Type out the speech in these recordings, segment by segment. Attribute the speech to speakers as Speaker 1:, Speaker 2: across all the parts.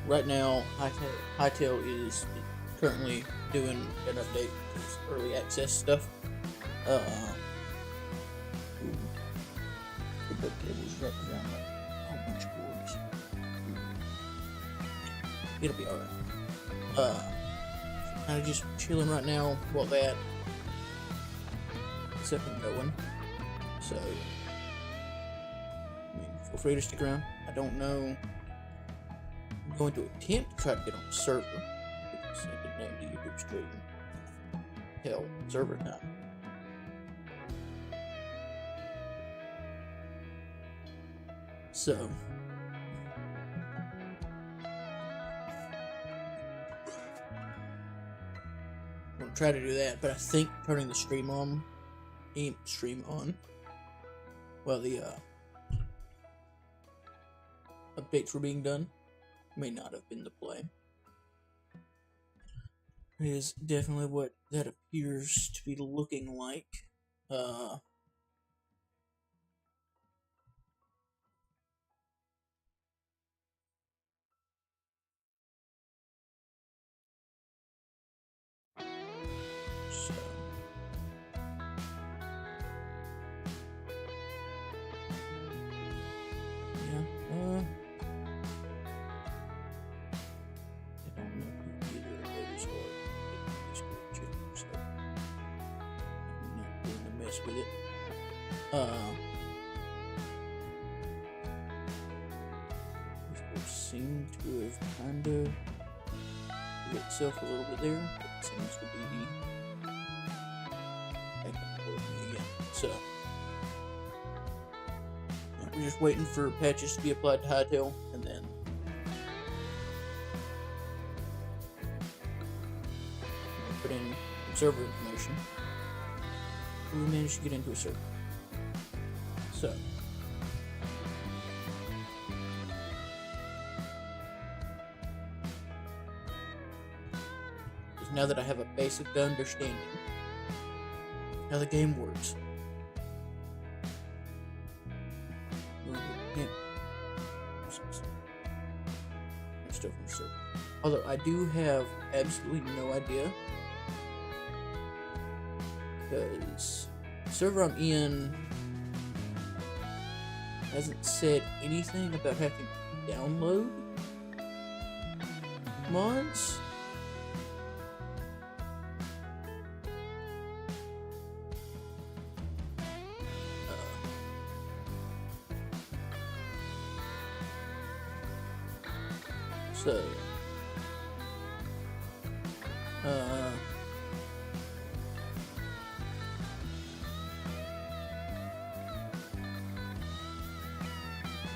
Speaker 1: right now, hytale is currently doing an update to this early access stuff. Uh, ooh, the book cable's wrapped around like a whole bunch of cords. It'll be alright. Kind of just chilling right now while that is up and going. So, I mean, feel free to stick around. I don't know. I'm going to attempt to try to get on the server because I did name the YouTube stream. Hell, server time. So, I'm gonna try to do that, but I think turning the stream on, while the updates were being done, may not have been the play. It is definitely what that appears to be looking like. So, yeah, I don't know who either of those are in the Discord channel, so I'm not going to mess with it. This seemed to have kind of do itself a little bit there, but it seems to be back and forth again. So, we're just waiting for patches to be applied to Hytale, and then put in server information. We managed to get into a server. So, because now that I have a basic understanding how the game works, stuff from the server. Although I do have absolutely no idea, because the server I'm in hasn't said anything about having to download mods. So,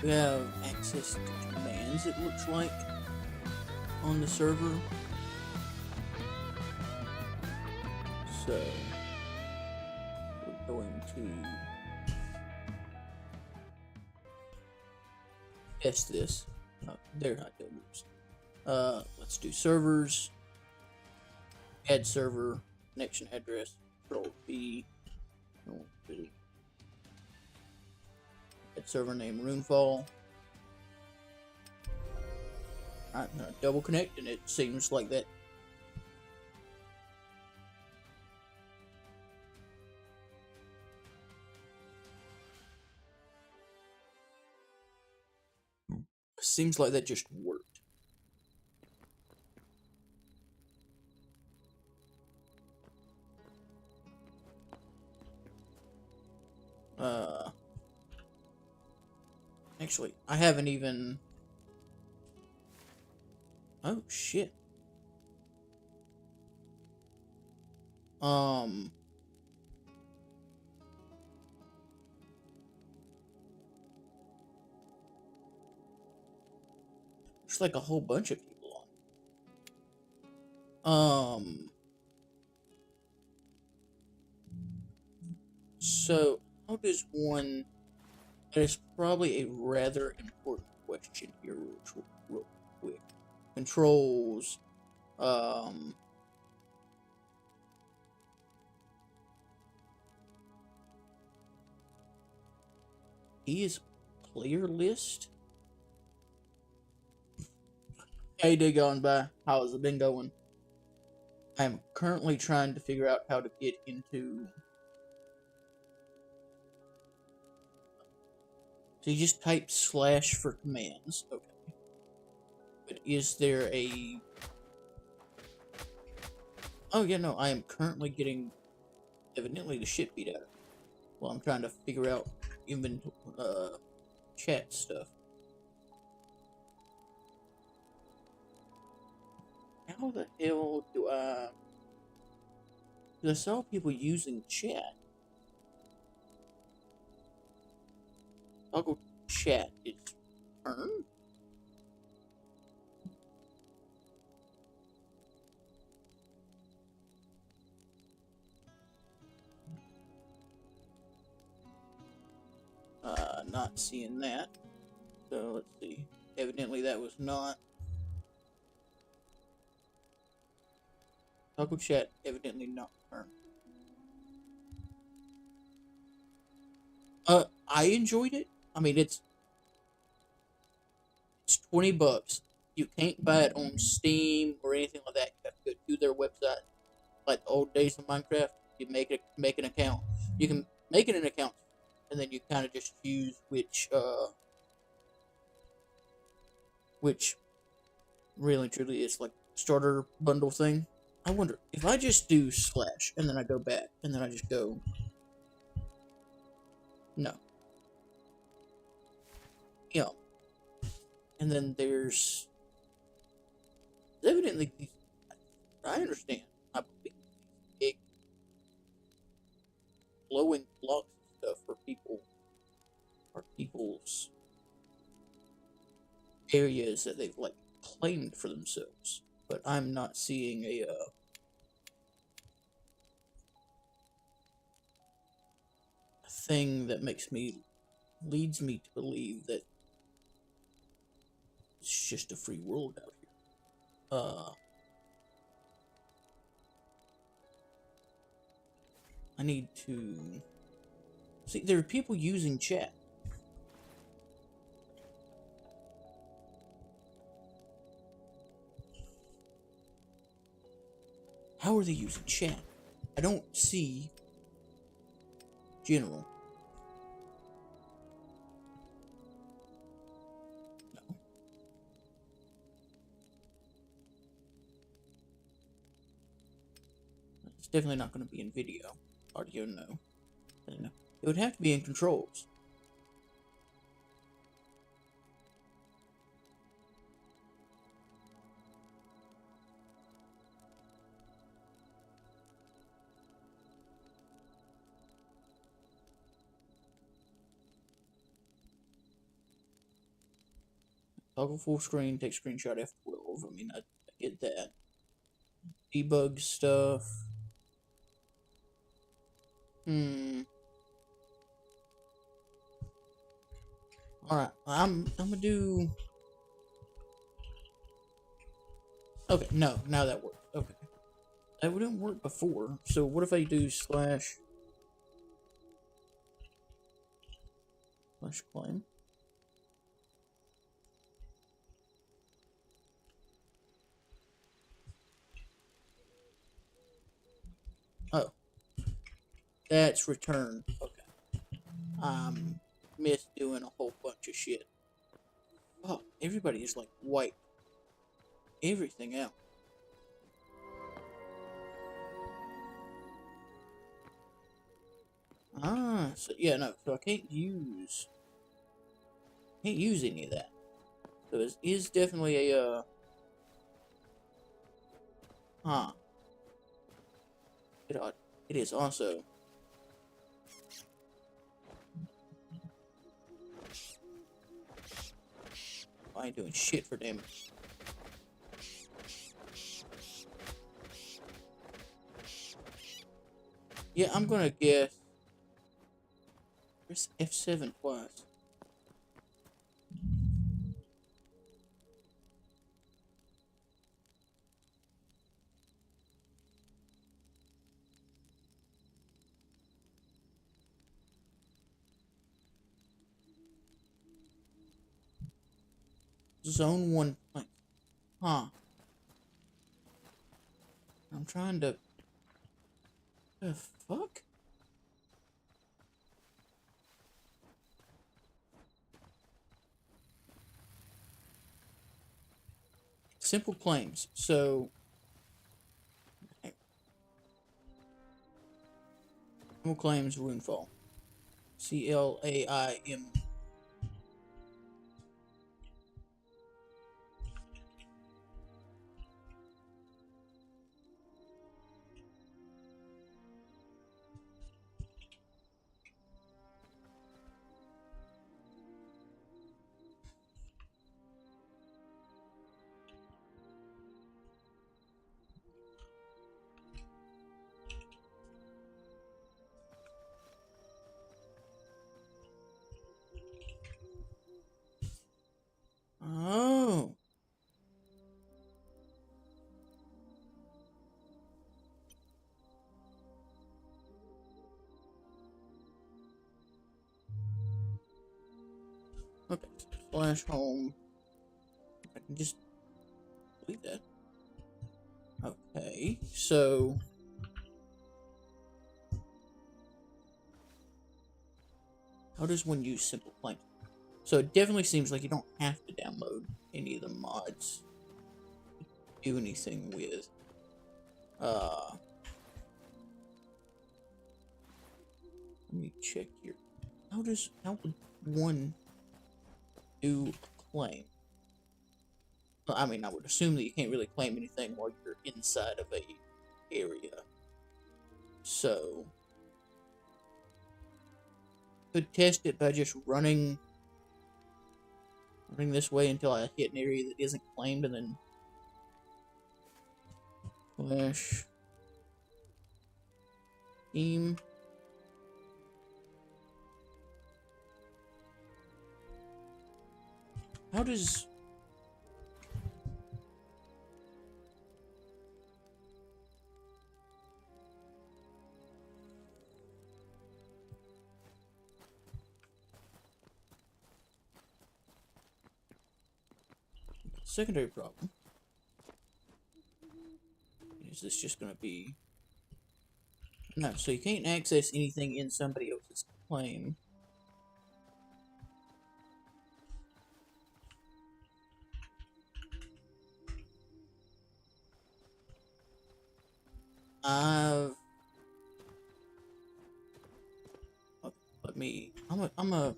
Speaker 1: we have access to commands, it looks like, on the server. So, we're going to test this. They're not good moves. Let's do servers, add server, connection address, control B, add server name Runefall. I'm gonna double connect, and it seems like that. Seems like that just worked. Actually, I haven't even... Oh, shit. There's like a whole bunch of people on. So, how does one... That is probably a rather important question here, real quick. Controls, he is player list? Hey, day gone by. How has it been going? I am currently trying to figure out how to get into. So you just type slash for commands. Okay. But is there a. Oh, yeah, no. I am currently getting. Evidently the shit beat out of me. Well, I'm trying to figure out inventory. Chat stuff. How the hell do I. Because I saw people using chat. I'll go chat. It's turn? Not seeing that. So let's see. Evidently that was not. Toggle chat evidently not turn. I enjoyed it. I mean, it's $20. You can't buy it on Steam or anything like that. You have to go to their website, like the old days of Minecraft. You make an account. You can make it an account, and then you kind of just choose which really truly is like starter bundle thing. I wonder if I just do slash and then I go back and then I just go no, yeah, and then there's evidently these. I understand. I believe these big glowing blocks and stuff for people are people's areas that they've like claimed for themselves. But I'm not seeing a thing that leads me to believe that it's just a free world out here. I need to see. There are people using chat. How are they using chat? I don't see general. No. It's definitely not going to be in video. Audio, no. It would have to be in controls. Toggle full screen, take screenshot F12. I mean, I get that. Debug stuff. Alright, I'm gonna do. Okay, no, now that works. Okay. That wouldn't work before. So what if I do slash claim? Oh. That's return. Okay. Missed doing a whole bunch of shit. Oh, everybody is like white. Everything out. Ah, so yeah, no, so I can't use any of that. So it is definitely a huh. It is also I ain't doing shit for damage. Yeah, I'm gonna guess. Where's F7 twice? Zone 1 plank. Huh. I'm trying to... The fuck? Simple claims. So... Simple claims, runefall. CLAIM. Oh. Okay. Slash home. I can just delete that. Okay. So... How does one use simple claims? So it definitely seems like you don't have to download any of the mods to do anything with. Let me check here. How would one do a claim? Well, I mean, I would assume that you can't really claim anything while you're inside of a area. So could test it by just running this way until I hit an area that isn't claimed, and then flash team. How does... Secondary problem. Is this just gonna be... No, so you can't access anything in somebody else's claim. I've... Okay, let me... I'm a...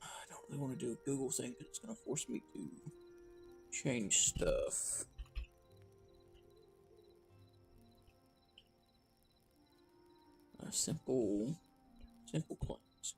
Speaker 1: I don't really want to do a Google thing because it's gonna force me to change stuff. Simple claims.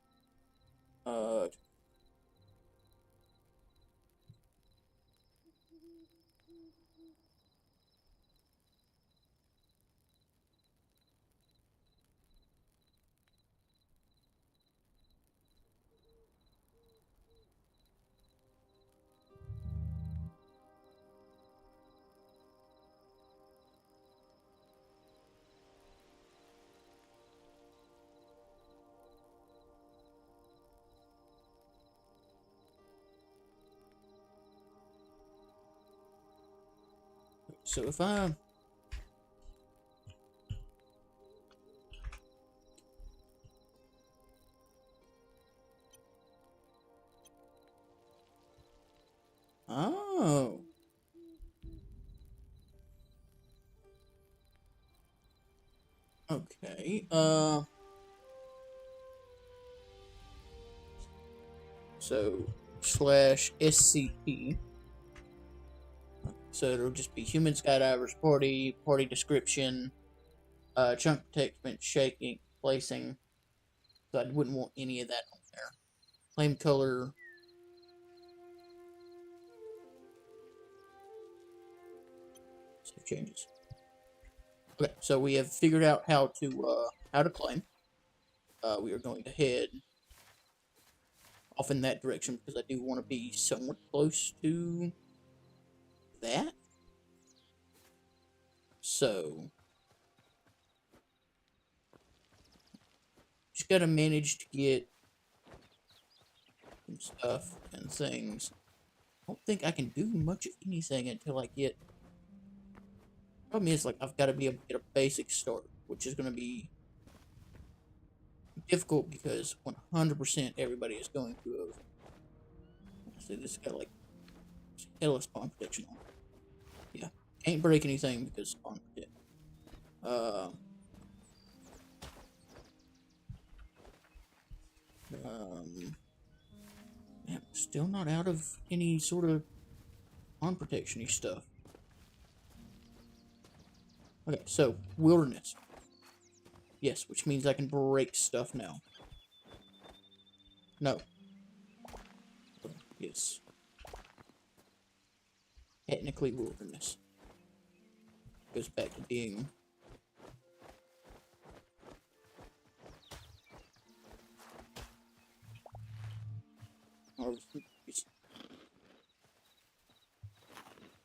Speaker 1: So if I... Oh. Okay, so slash SCP. So it'll just be human skydivers party description, chunk attachment, shaking, placing. So I wouldn't want any of that on there. Claim color. Save changes. Okay, so we have figured out how to claim. We are going to head off in that direction because I do want to be somewhat close to that. So just gotta manage to get some stuff and things don't think I can do much of anything until I get... Problem is, like, I've got to be able to get a basic start, which is going to be difficult because 100% everybody is going to have... See, this got, like, hella spawn protection on it. Yeah, can't break anything because spawn protect. Man, still not out of any sort of spawn protection-y stuff. Okay, so, wilderness. Yes, which means I can break stuff now. No. Yes. Technically wilderness. Goes back to being...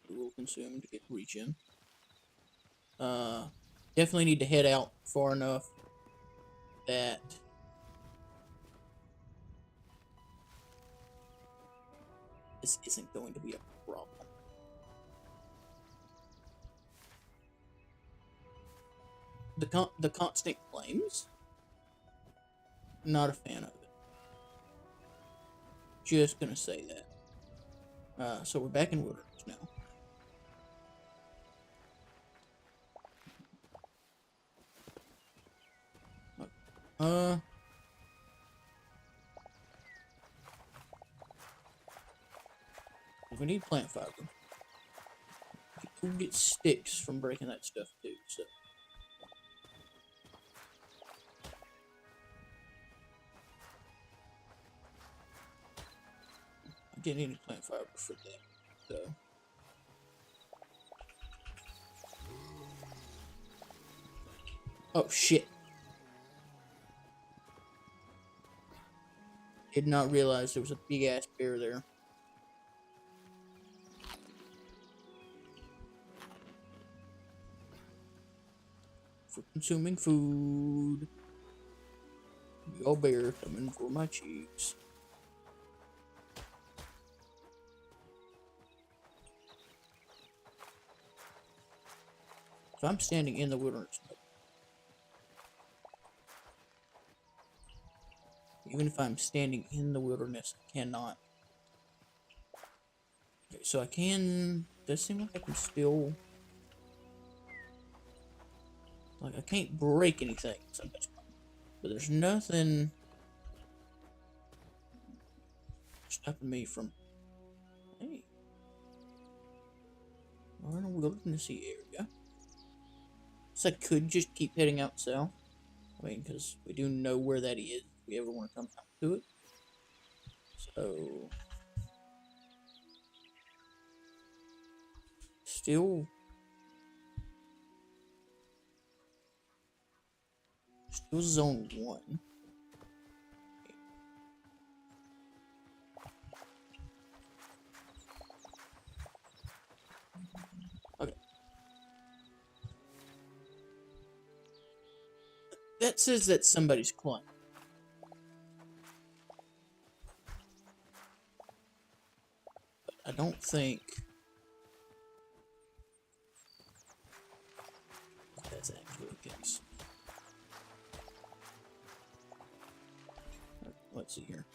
Speaker 1: will consume to get regen. Definitely need to head out far enough that this isn't going to be a problem. The constant flames, not a fan of it. Just gonna say that. So we're back in wilderness now. We need plant fiber. People get sticks from breaking that stuff too, so. I didn't need any plant fiber for that, so. Oh shit. Did not realize there was a big ass bear there. For consuming food. Yo bear coming for my cheeks. So I'm standing in the wilderness. Even if I'm standing in the wilderness, I cannot. Okay, so I can... Does seem like I can still... Like, I can't break anything. But there's nothing... stopping me from... Hey. We're in a wildernessy area. So I could just keep heading out south. I mean, because we do know where that is. If we ever want to come out to it. So... Still zone 1. Okay. That says that somebody's climbing. But I don't think that's actually the case. Let's see here.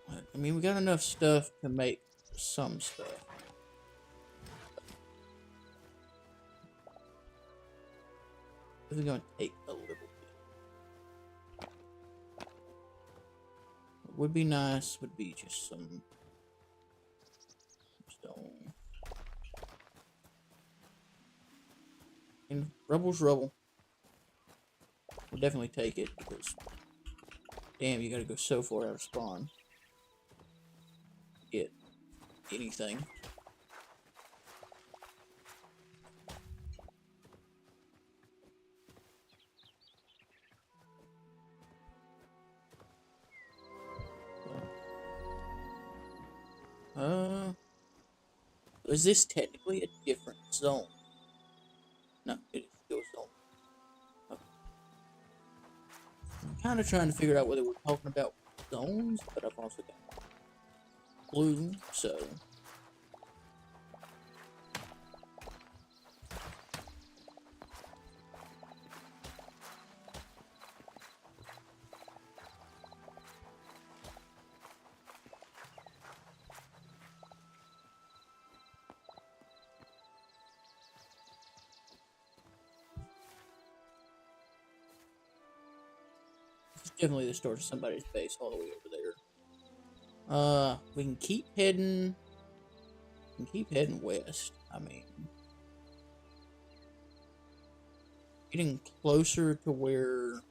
Speaker 1: I mean, we got enough stuff to make some stuff. This is going to take a little bit. What would be nice would be just some stone. And rubble's rubble. We'll definitely take it because, damn, you gotta go so far out of spawn to get anything. Is this technically a different zone? No, it is still a zone. Okay. I'm kind of trying to figure out whether we're talking about zones, but I've also got... blue, so it's definitely the start of somebody's base all the way over there. We can keep heading. We can keep heading west. I mean, getting closer to where.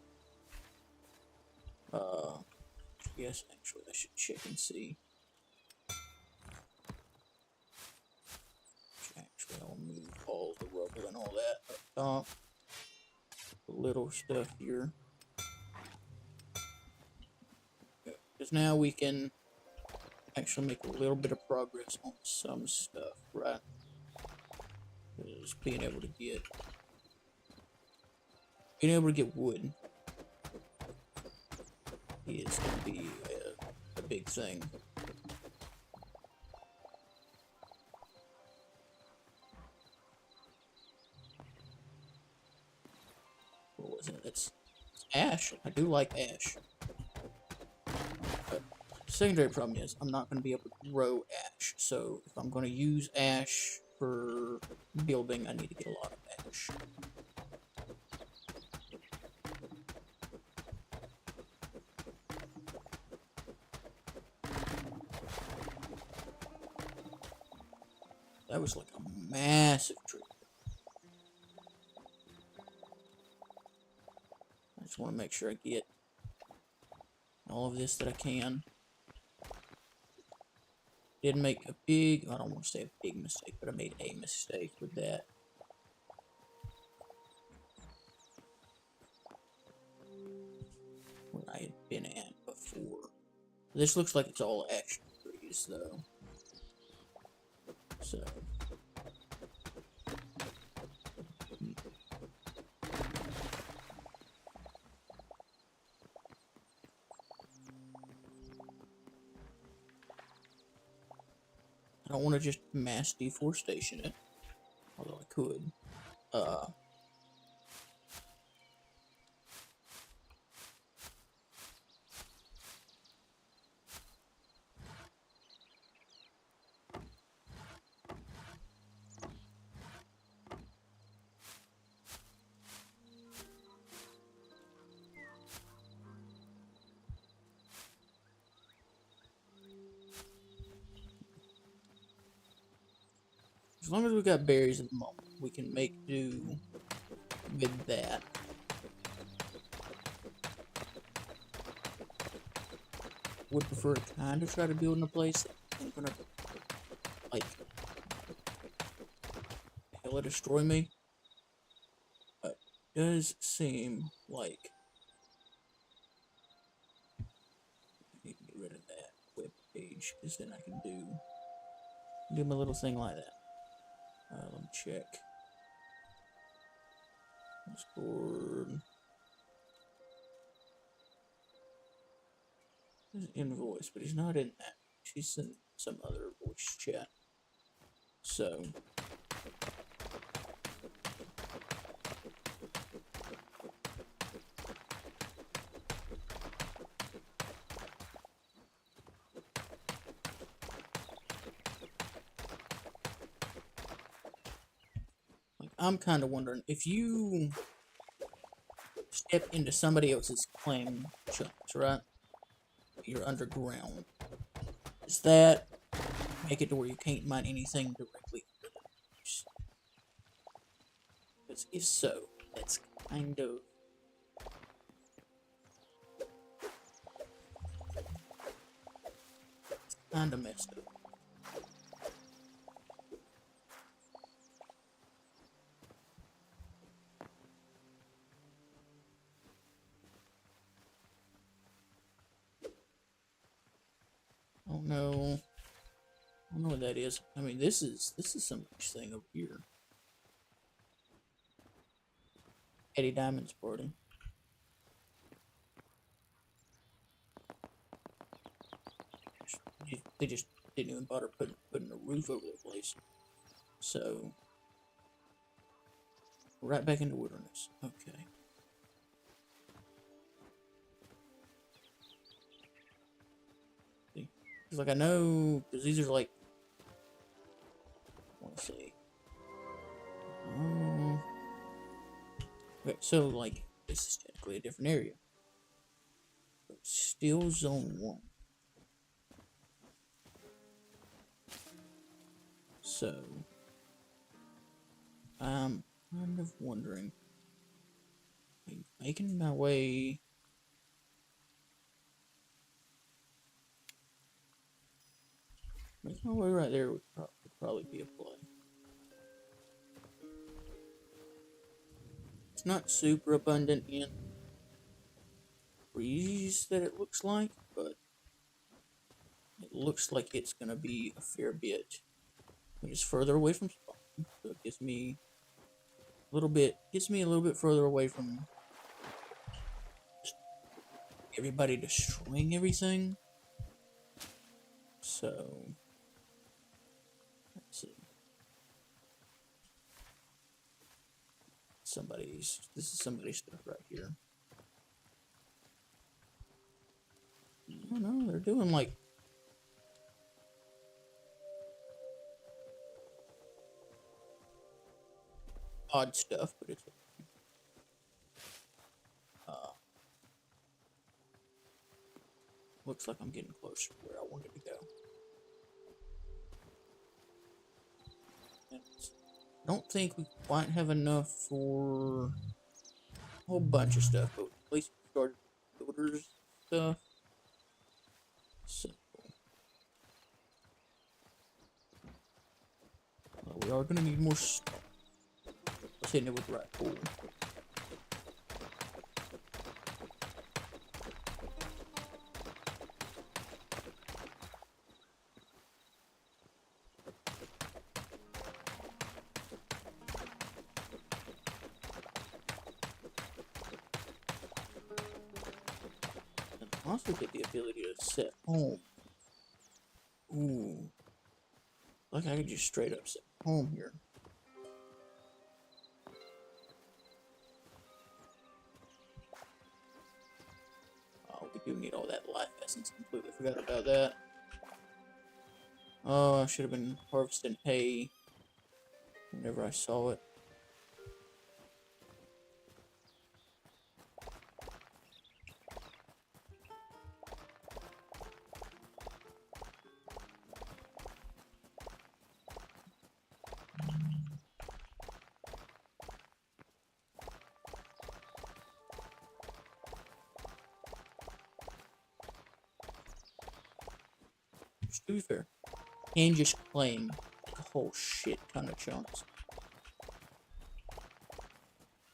Speaker 1: Yes, actually, I should check and see. Actually, I'll move all the rubble and all that up top. The little stuff here. Because now we can actually make a little bit of progress on some stuff, right? Because being able to get wood is going to be a big thing. What was it? It's ash. I do like ash. But the secondary problem is I'm not going to be able to grow ash. So if I'm going to use ash for building, I need to get a lot of ash. That was like a massive tree. I just want to make sure I get all of this that I can. Did make a big, I don't want to say a big mistake, but I made a mistake with that. Where I had been at before. This looks like it's all action trees, though. So. I don't want to just mass deforestation it, although I could. As long as we got berries at the moment, we can make do with that. Would prefer to kind of try to build in a place that ain't gonna, like, hella destroy me. But it does seem like I need to get rid of that web page, because then I can do my little thing like that. Let me check. Discord. There's an invoice, but he's not in that. She's in some other voice chat. So. Like, I'm kind of wondering if you step into somebody else's claim chunks, right? You're underground. Does that make it to where you can't mine anything directly under the house? Because if so, that's kind of messed up. Oh no. I don't know what that is. I mean, this is some nice thing over here. Eddie Diamond's party. They just didn't even bother putting a roof over the place. So, right back into wilderness. Okay. See? It's like I know, because these are like, I want to say, okay, so like, this is technically a different area. But still zone 1. So, I'm kind of wondering, making my way. Making my way right there would probably be a play. It's not super abundant in trees that it looks like, but it looks like it's gonna be a fair bit. It's further away from spawn, so it gets me a little bit further away from everybody destroying everything. So let's see. This is somebody's stuff right here. I don't know, they're doing like odd stuff, but it's looks like I'm getting closer to where I wanted to go. And I don't think we quite have enough for a whole bunch of stuff, but at least we started builders stuff. So we are gonna need more stuff. Let's hit it with the right tool. And also get the ability to set home. Ooh. Like I could just straight up set home here. Oh, we do need all that life essence. Completely forgot about that. Oh, I should have been harvesting hay whenever I saw it. To be fair, and just claim a whole shit ton of chunks.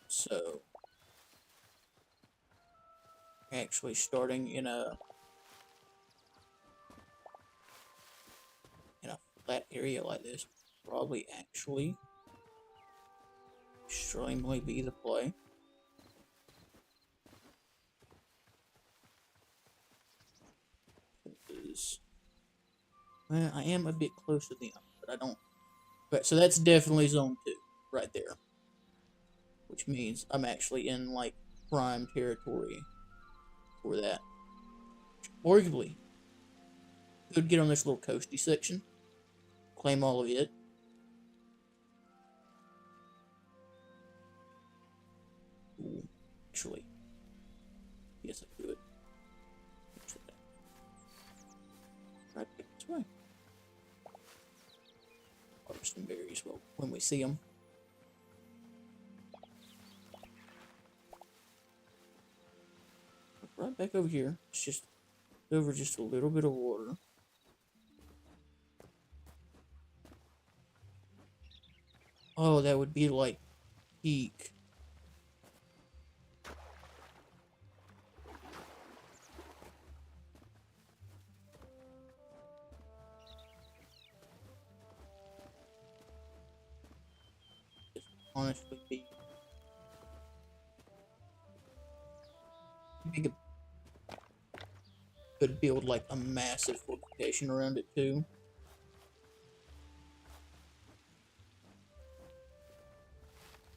Speaker 1: So, actually starting in a flat area like this probably actually extremely be the play. Because, well, I am a bit close to them, but I don't. But so that's definitely zone 2 right there, which means I'm actually in like prime territory for that. Arguably, could get on this little coasty section, claim all of it. Ooh, actually, yes, I could. Right back this way. Harvest some berries when we see them. Right back over here. It's just over just a little bit of water. Oh, that would be like peak. Just honestly be. You could build like a massive fortification around it too.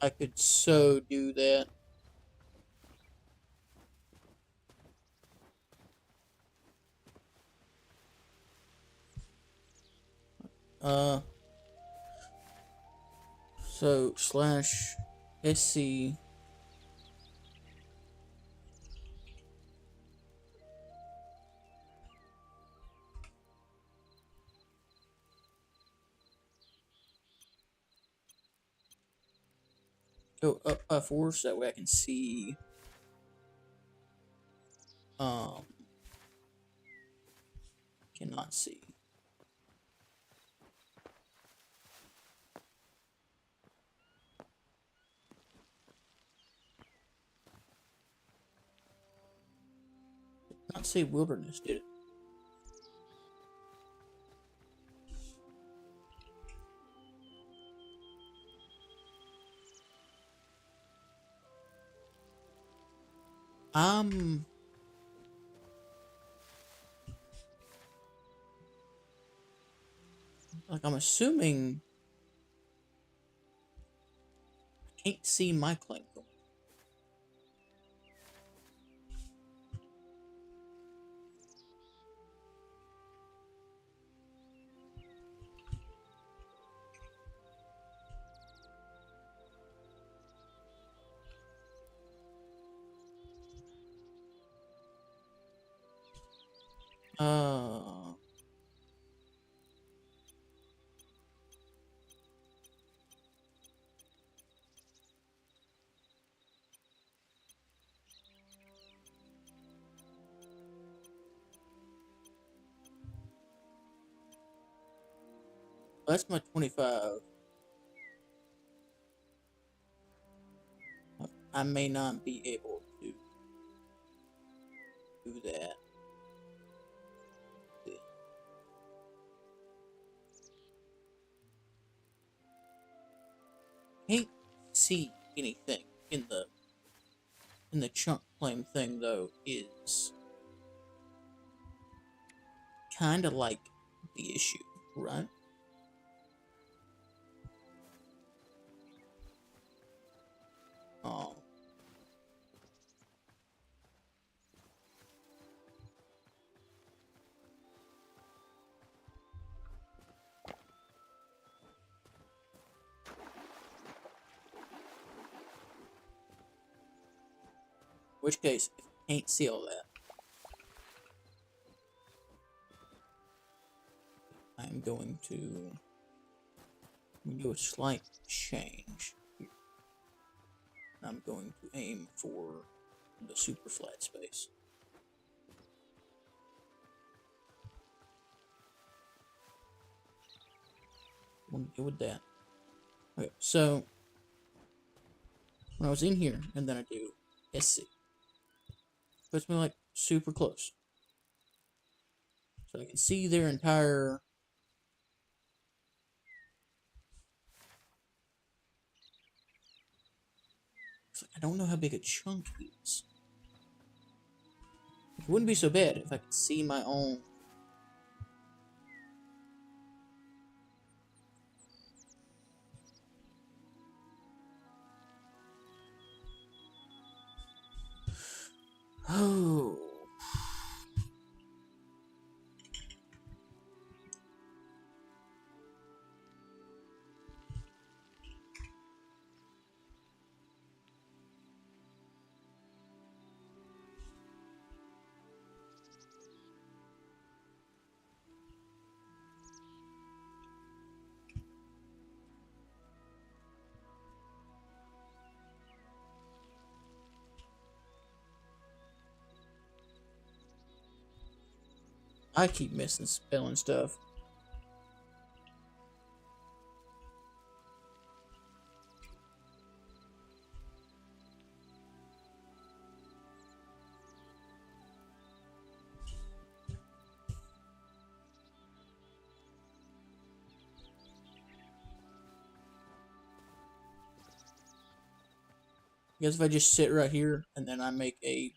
Speaker 1: I could so do that. Uh, so slash SC. Go up by 4 so that way I can see. Cannot see. Not say wilderness, did it? Like I'm assuming I can't see my claim. Uh, that's my 25. I may not be able to do that. Can't see anything in the chunk claim thing though is kind of like the issue, right? Um, which case, if I can't see all that, I'm going to do a slight change here. I'm going to aim for the super flat space. We'll deal with that. Okay, so when I was in here, and then I do SC, puts me like super close, so I can see their entire. I don't know how big a chunk is. It wouldn't be so bad if I could see my own. Oh. I keep missing spelling stuff. I guess if I just sit right here and then I make a.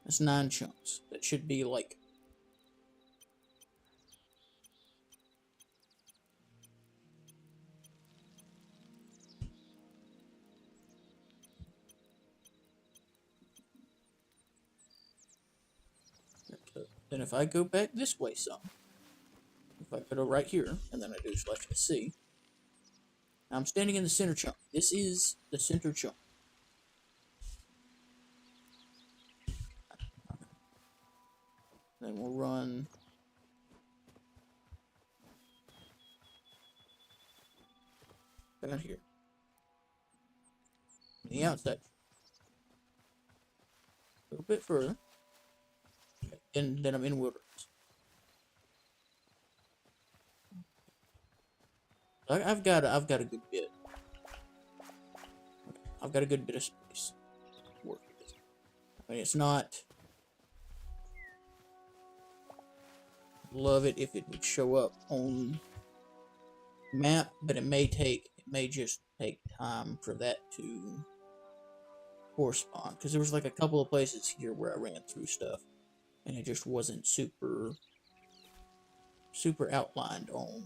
Speaker 1: That's 9 chunks. That should be like... Then if I go back this way some, if I go to right here, and then I do slash SC, I'm standing in the center chunk. This is the center chunk. Then we'll run down here. The outside. A little bit further. And then I'm in wilderness. I've got a good bit. I've got a good bit of space to work with. I mean, it's not... Love it if it would show up on map, but it may just take time for that to correspond. Because there was like a couple of places here where I ran through stuff, and it just wasn't super outlined on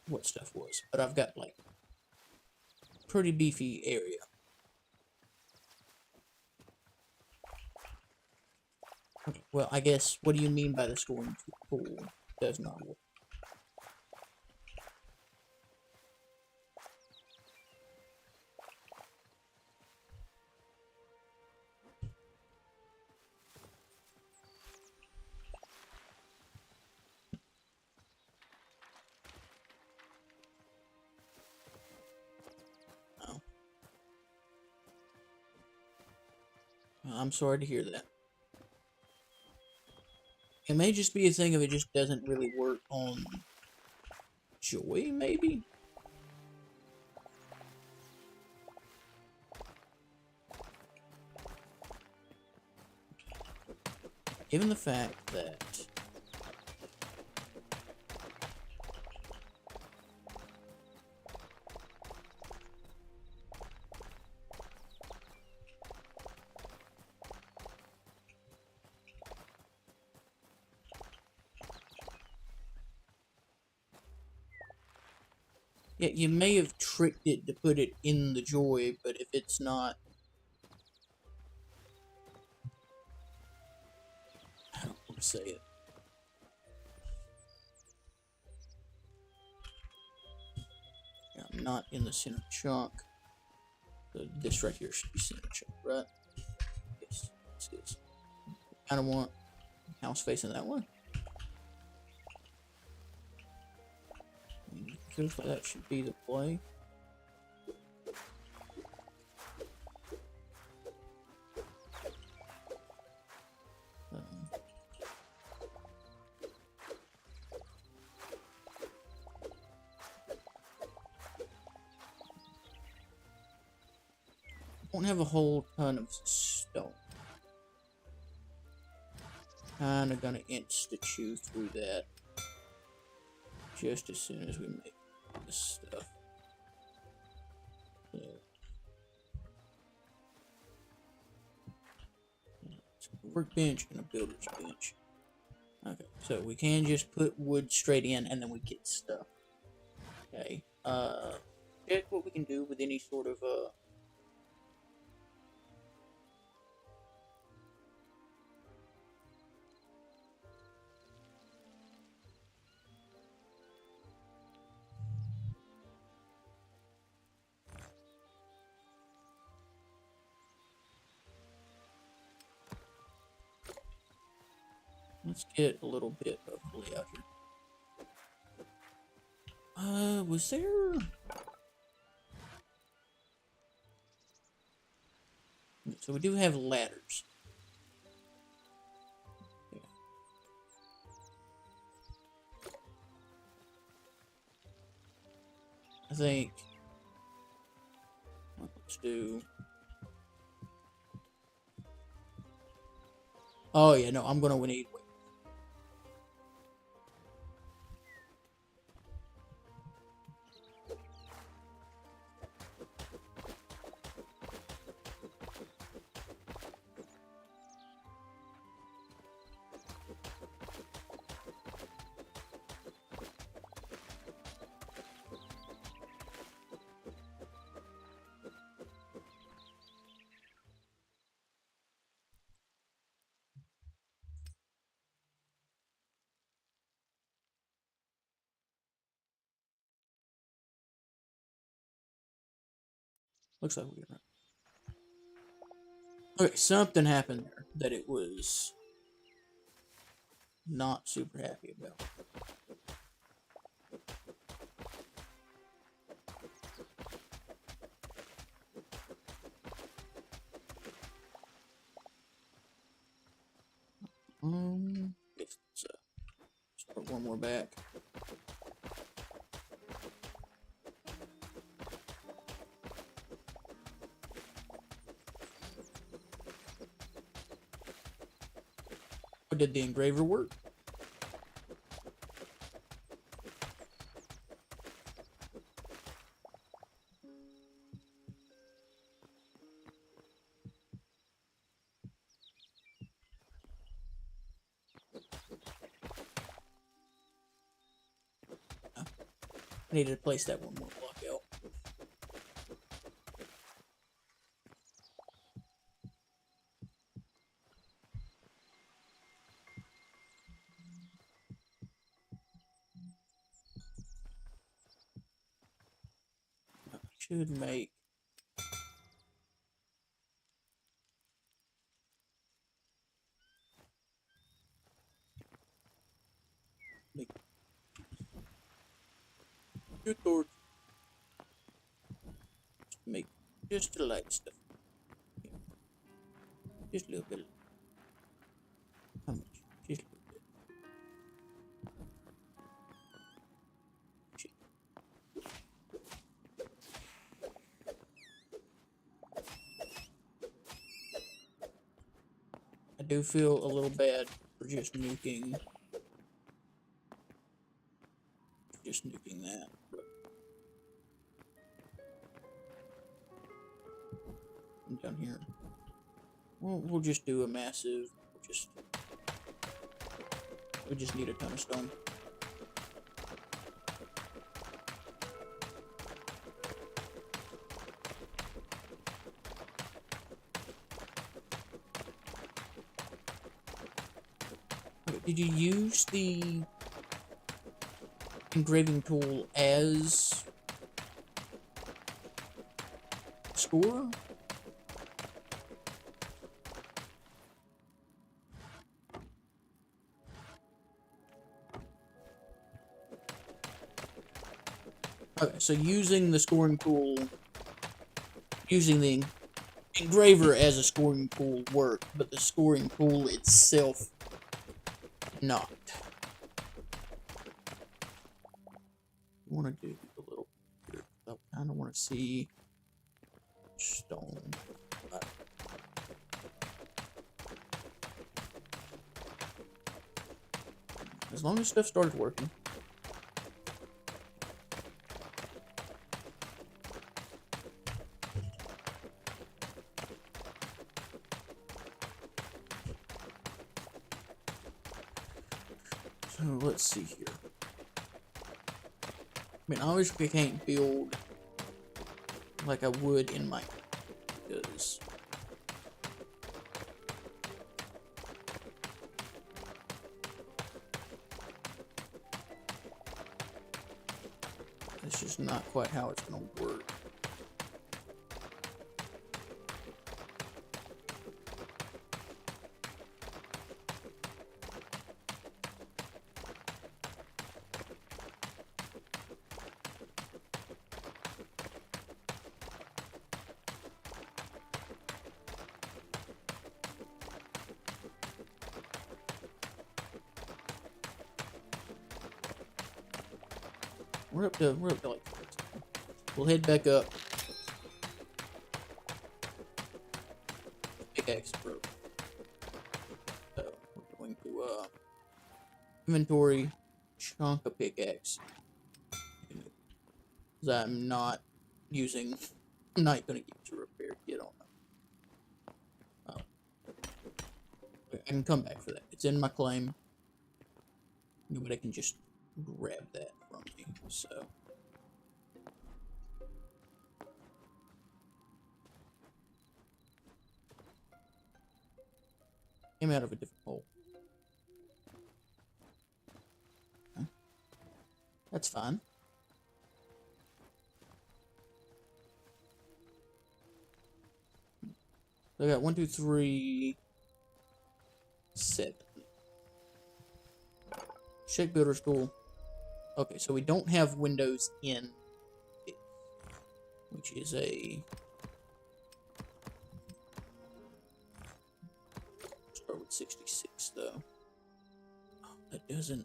Speaker 1: what stuff was. But I've got like pretty beefy area. Okay, well, I guess, what do you mean by the scoring tool does not work? Oh. I'm sorry to hear that. It may just be a thing of it just doesn't really work on Joy, maybe? Given the fact that yeah, you may have tricked it to put it in the Joy, but if it's not... I don't want to say it. Yeah, I'm not in the center chunk. So this right here should be center chunk, right? Yes, this is. I don't want house facing that way. Feels like that should be the play. Won't have a whole ton of stone. Kinda gonna insta-chew through that just as soon as we make this stuff. So, workbench and a builder's bench. Okay, so we can just put wood straight in and then we get stuff. Okay, check what we can do with any sort of, let's get a little bit of layout here. Was there... So we do have ladders. Yeah. I think... Let's do... Oh yeah, no, I'm gonna need... Looks like we're gonna. Okay, something happened there that it was not super happy about. Let's put one more back. Did the engraver work? I needed to place that one more block out. Should make two torches. Make just the light stuff. Just a little bit. How much? Just a little bit. Shit. I do feel a little bad for just nuking that. But down here, we'll just do a massive. We just need a ton of stone. Okay, did you use the engraving tool as score? Okay, so using the scoring tool, using the engraver as a scoring tool worked, but the scoring tool itself not. I want to do a little here. I kind of want to see stone. As long as stuff starts working. So let's see here. I mean, obviously I can't build like I would in Minecraft because it's just not quite how it's gonna work. We're up to like, we'll head back up. Pickaxe broke. So we're going to inventory chunk of pickaxe. Because I'm not using, I'm not gonna use a repair kit on them. I can come back for that. It's in my claim. Nobody can just grab that from me, so. Came out of a different hole. Okay. That's fine. So I got 1, 2, 3, 7. Check builder school. Okay, so we don't have windows in it, which is a... Start with 66 though. Oh, that doesn't...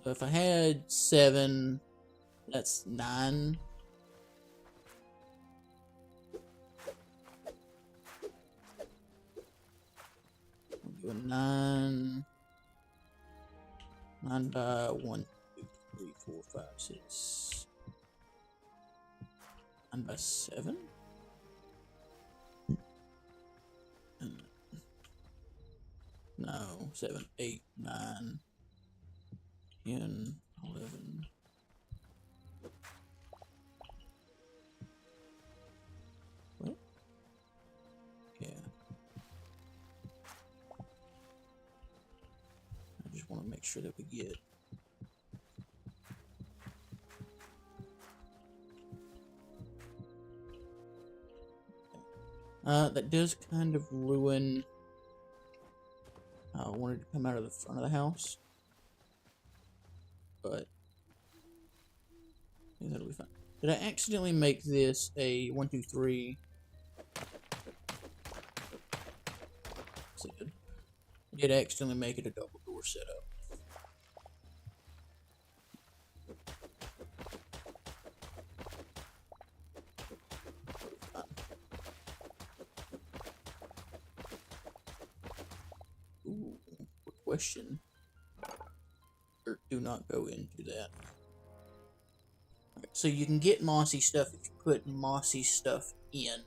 Speaker 1: So if I had 7, that's 9. We'll do a 9. 9 by 1, 2, 3, 4, 5, 6. 9 by 7? No, 7, 8, 9, 10, 11. What? Yeah. I just want to make sure that we get... that does kind of ruin how I wanted to come out of the front of the house. But I think that'll be fine. Did I accidentally make this a 1, 2, 3? Yes, I did. I did accidentally make it a double door setup. Ooh, good question. Or do not go into that. Okay, so you can get mossy stuff if you put mossy stuff in.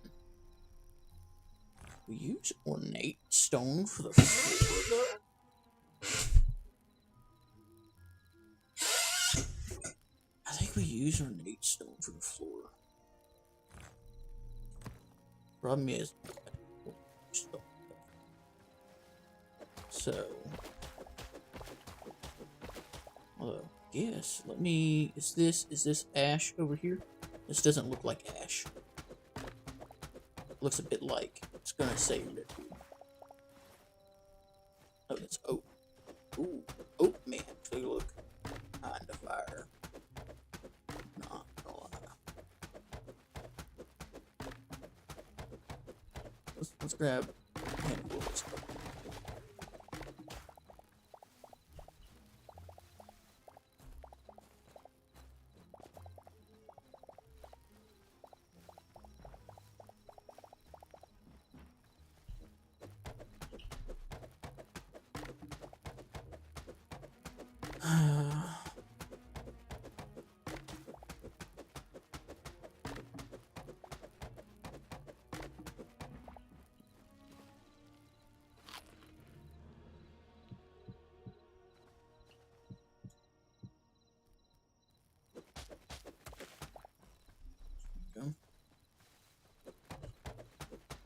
Speaker 1: We use ornate stone for the floor, though. I think we use ornate stone for the floor. Problem is, so, although, yes, let me, is this ash over here? This doesn't look like ash. It looks a bit like, it's gonna say red. Oh, that's oak. Ooh, oak may actually look kind of fire. Not gonna lie. Let's grab a handful of this stuff.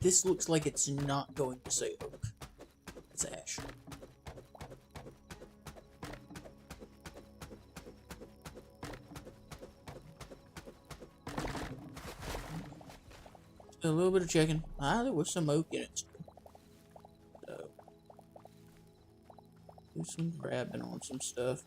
Speaker 1: This looks like it's not going to say oak. It's ash. A little bit of checking. There was some oak in it. So, do some grabbing on some stuff.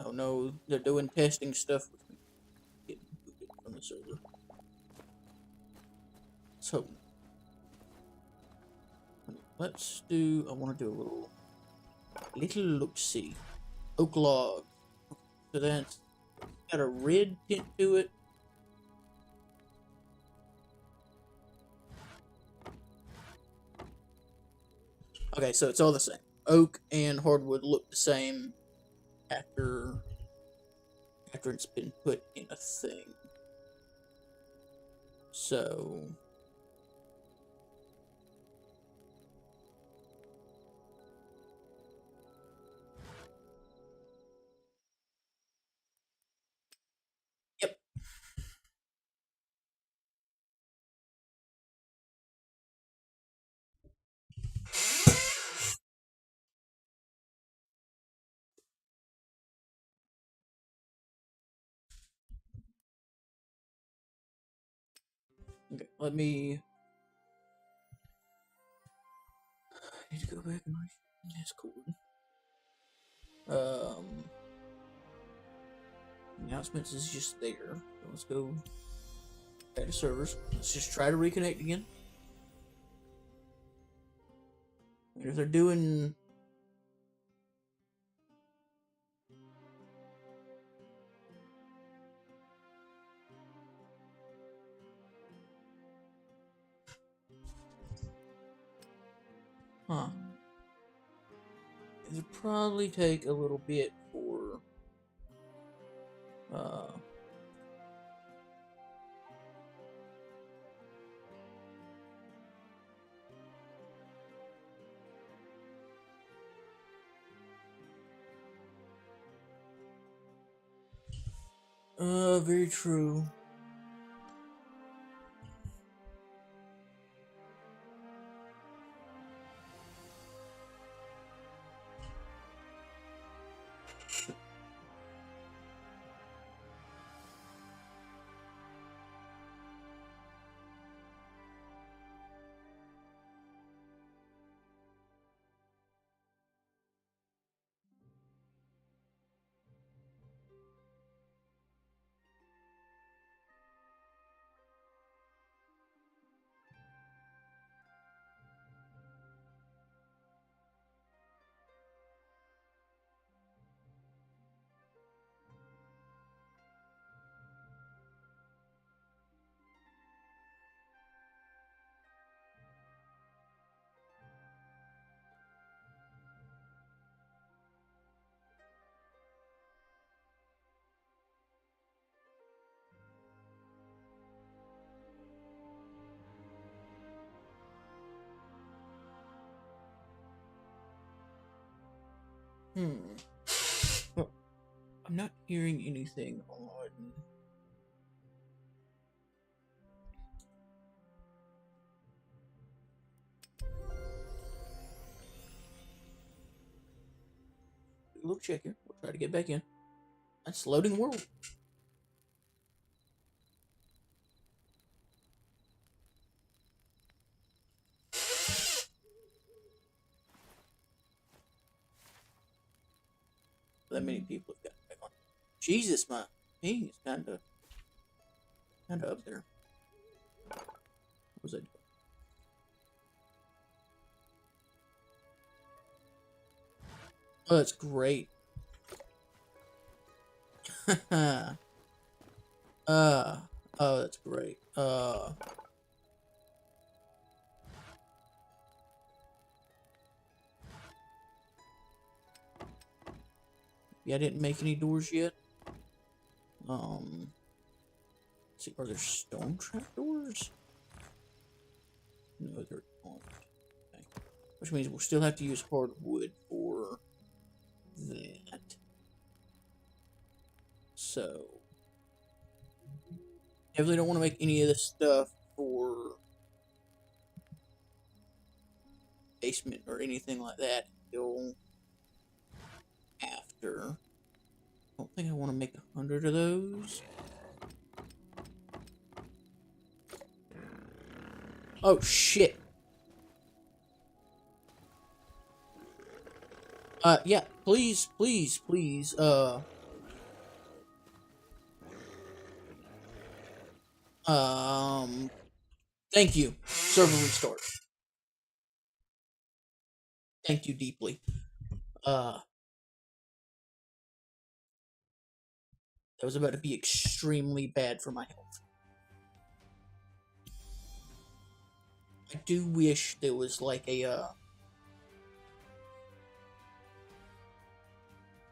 Speaker 1: Oh no, they're doing testing stuff with me. Getting booted from the server. So, let's do, I want to do a little look-see. Oak log. So that's got a red tint to it. Okay, so it's all the same. Oak and hardwood look the same after it's been put in a thing. So yep. Okay, let me. I need to go back and read Discord. Announcements is just there. So let's go back to servers. Let's just try to reconnect again. And if they're doing. Huh. It'll probably take a little bit for. Very true. Well, I'm not hearing anything on. A little check here. We'll try to get back in. That's loading world. That many people have got back on. Jesus, my ping is kinda up there. What was I doing? Oh, that's great. Oh, that's great. Yeah, I didn't make any doors yet. Let's see, are there stone trap doors? No, there aren't. Okay. Which means we'll still have to use hardwood for that. So, definitely don't want to make any of this stuff for basement or anything like that until after. I don't think I want to make 100 of those. Oh shit. Yeah, please, please, please, thank you. Server restart. Thank you deeply. That was about to be extremely bad for my health. I do wish there was like a,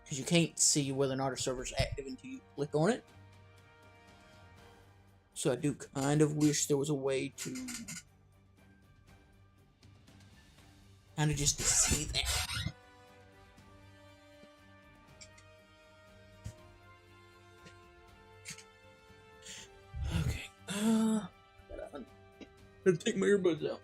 Speaker 1: because you can't see whether or not a server's active until you click on it. So I do kind of wish there was a way to kind of just to see that. Okay. Gotta take my earbuds out.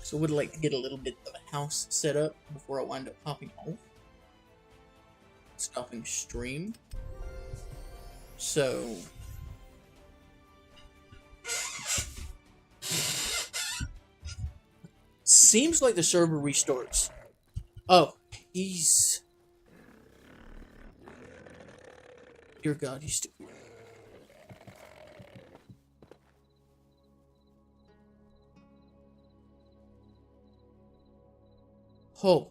Speaker 1: So I would like to get a little bit of a house set up before I wind up hopping off. Stopping stream. So seems like the server restarts. Oh, he's... Dear God, he's stupid. Oh.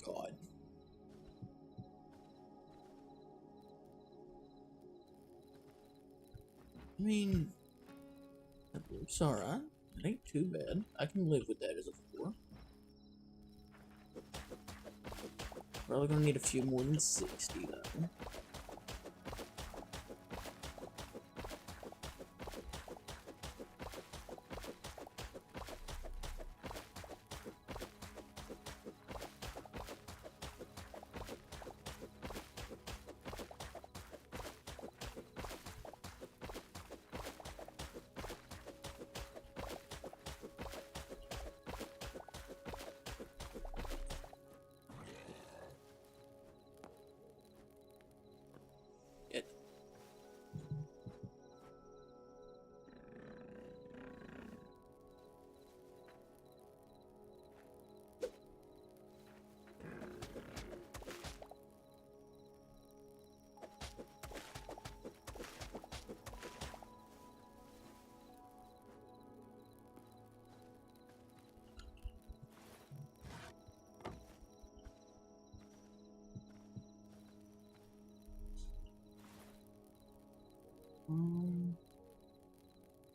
Speaker 1: God. I mean, it's alright. It ain't too bad. I can live with that as a 4. Probably gonna need a few more than 60 though. It.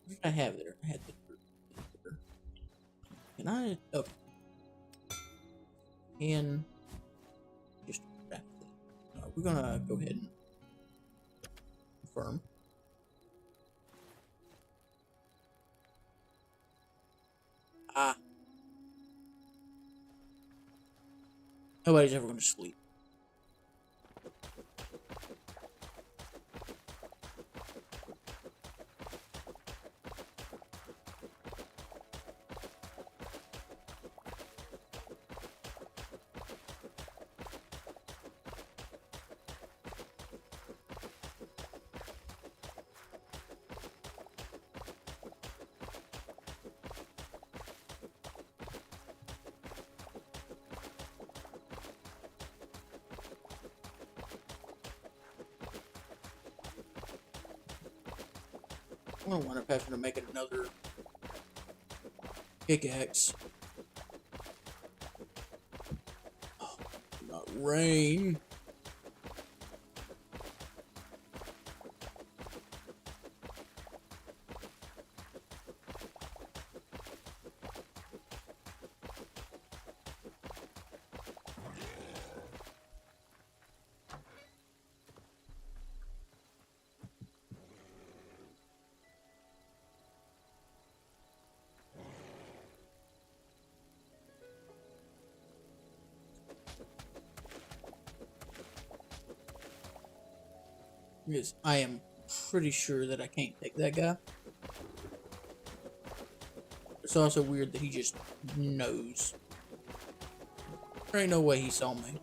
Speaker 1: What did I have there? I had the... Can I... Okay. And... Just... we're gonna go ahead and... confirm. Ah. Nobody's ever gonna sleep. I'm gonna wind up having to make another pickaxe. Oh, not rain. Because I am pretty sure that I can't take that guy. It's also weird that he just knows. There ain't no way he saw me.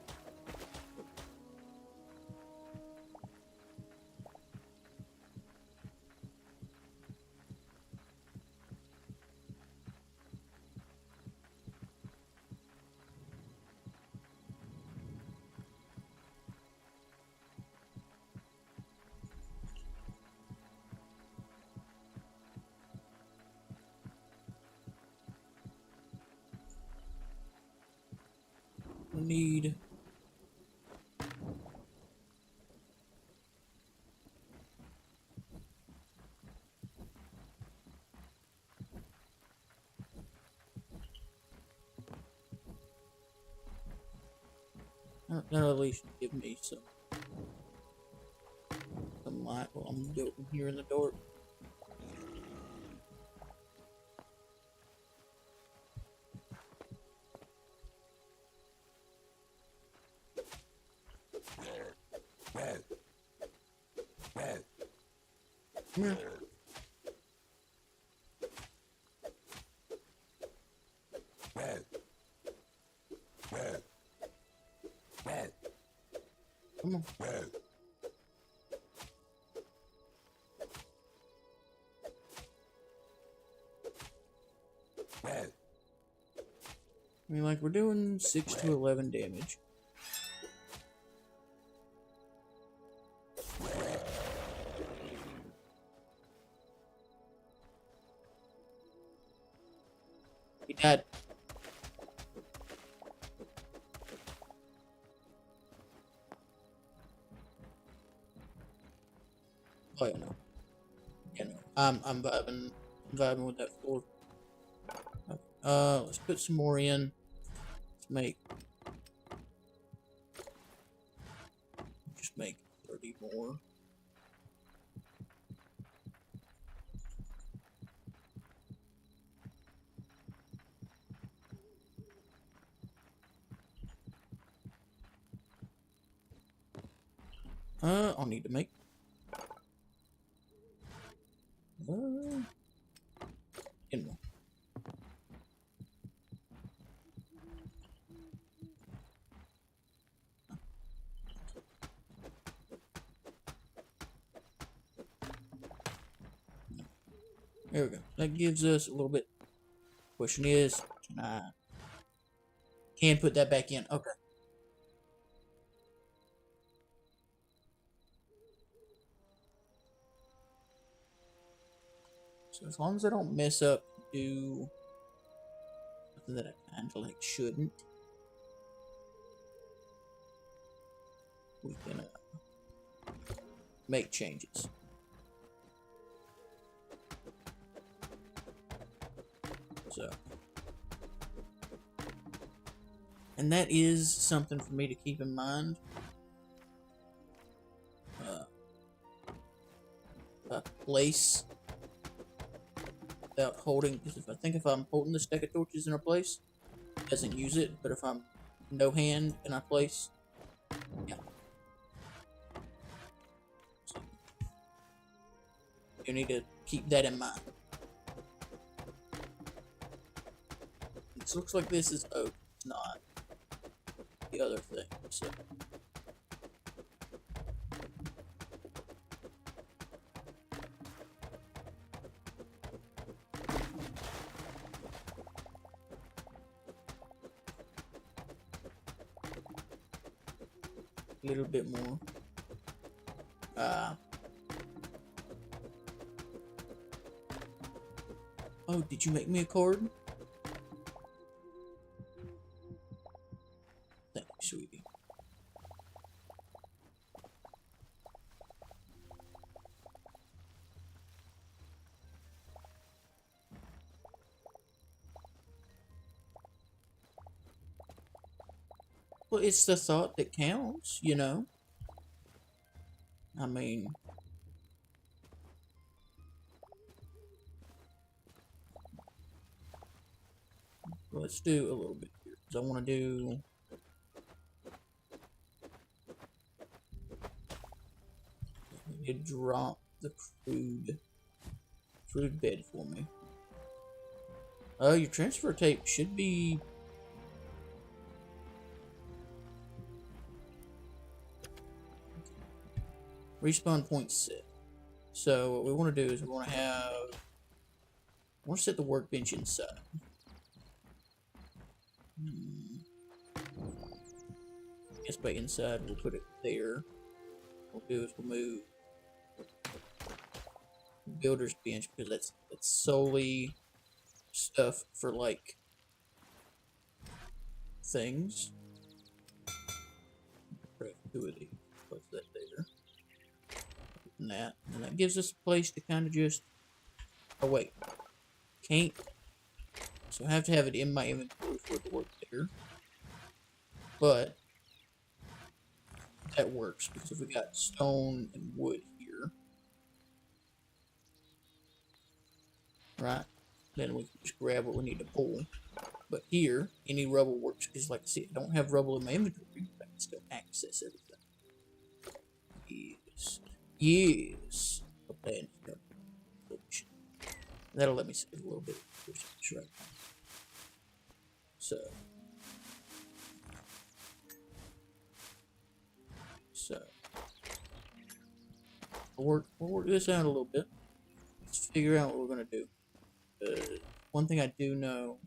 Speaker 1: Need... That'll at least give me some light while I'm doing here in the dark. Come here. Come on. I mean, like, we're doing 6 to 11 damage. He died. Oh, yeah, no. Yeah, no. I'm vibing with that floor. Okay. Let's put some more in. Let's just make 30 more. I'll need to make. In more. There we go. That gives us a little bit. Question is, can put that back in? Okay. So as long as I don't mess up, do something that I kind of like shouldn't, we can make changes. So, and that is something for me to keep in mind. Place without holding, because if I'm holding the stack of torches in a place, it doesn't use it. But if I'm no hand and I place, yeah. So, you need to keep that in mind. It looks like this is oak, it's not the other thing. So. A little bit more. Oh, did you make me a card? Thank you, sweetie. Well, it's the thought that counts, you know? I mean... let's do a little bit here, because I want to do... you drop the crude bed for me. Oh, your transfer tape should be... respawn point set. So what we want to do is we want to have... I want to set the workbench inside. I guess by inside we'll put it there. What we'll do is we'll move builder's bench, because that's solely stuff for like things. Two of these. What's that there? And that gives us a place to kind of just... oh wait, can't. So I have to have it in my inventory for it to work there. But that works, because if we got stone and wood here, right, then we can just grab what we need to pull. But here, any rubble works, because like I said, I don't have rubble in my inventory, but I can still access everything. Yes. Yes. Okay. That'll let me save a little bit of percentage right now. So we'll work this out a little bit. Let's figure out what we're gonna do. One thing I do know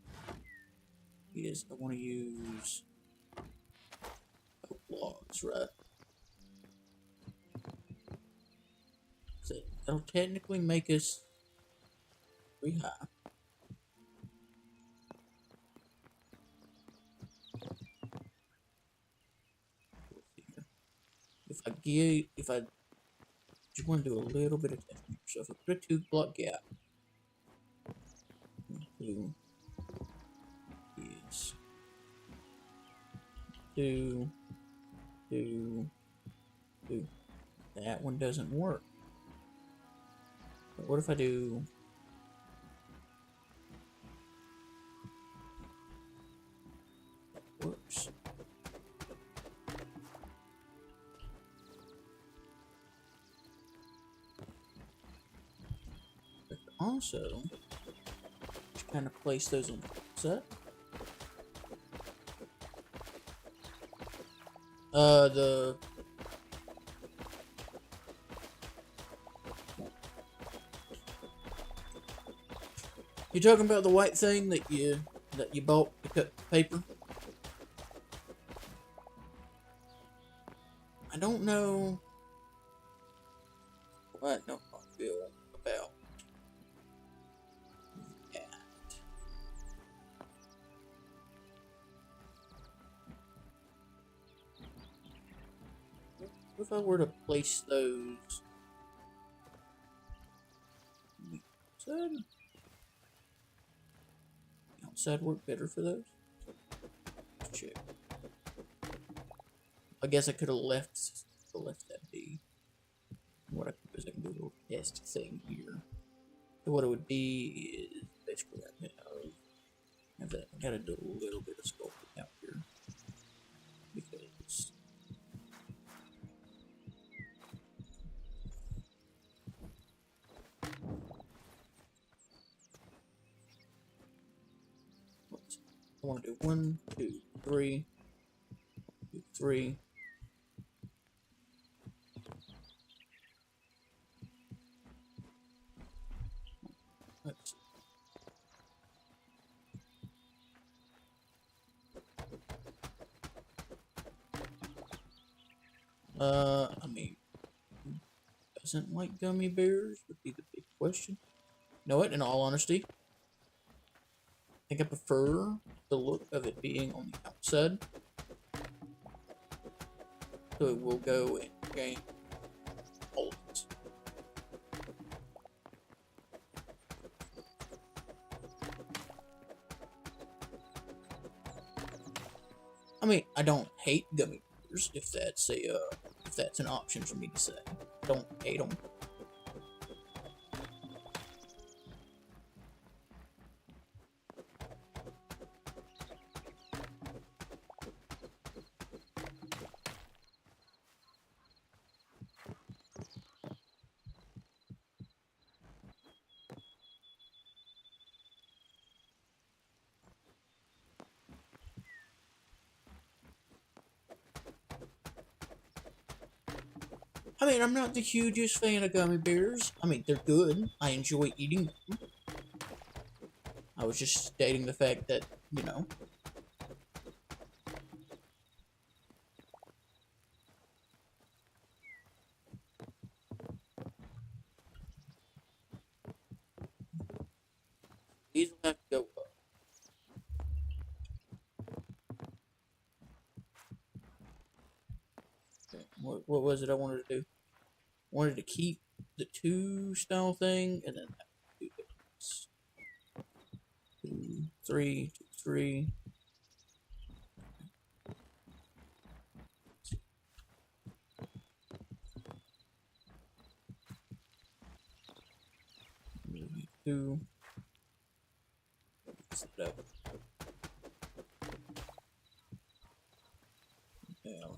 Speaker 1: is I want to use logs, right? So that'll technically make us pretty high. If I just want to do a little bit of testing, so if I put a 2 block gap, 2 is 2, 2, 2. That one doesn't work. But what if I do? That works. But also, just kind of place those in set. You talking about the white thing that you bought to cut paper? I don't know what I don't feel about that. What if I were to place those outside? Outside work better for those? Let's check. I guess I could have left that be. What I could do is I can do a little test thing here. So what it would be is basically I gotta do a little bit of sculpting out here because I want to do 1, 2, 3, 2, 3. Let's see. I mean, doesn't like gummy bears would be the big question. You know what? In all honesty, I think I prefer the look of it being on the outside. So it will go and gain holes. I mean, I don't hate gummy bears if that's an option for me to say. Don't hate them. I mean, I'm not the hugest fan of gummy bears. I mean, they're good. I enjoy eating them. I was just stating the fact that, you know. These will have to go up. Okay, what was it I wanted to do? I wanted to keep the 2 style thing, and then do this. 2, 3, 2, 3. Maybe 2. Set it up. Now,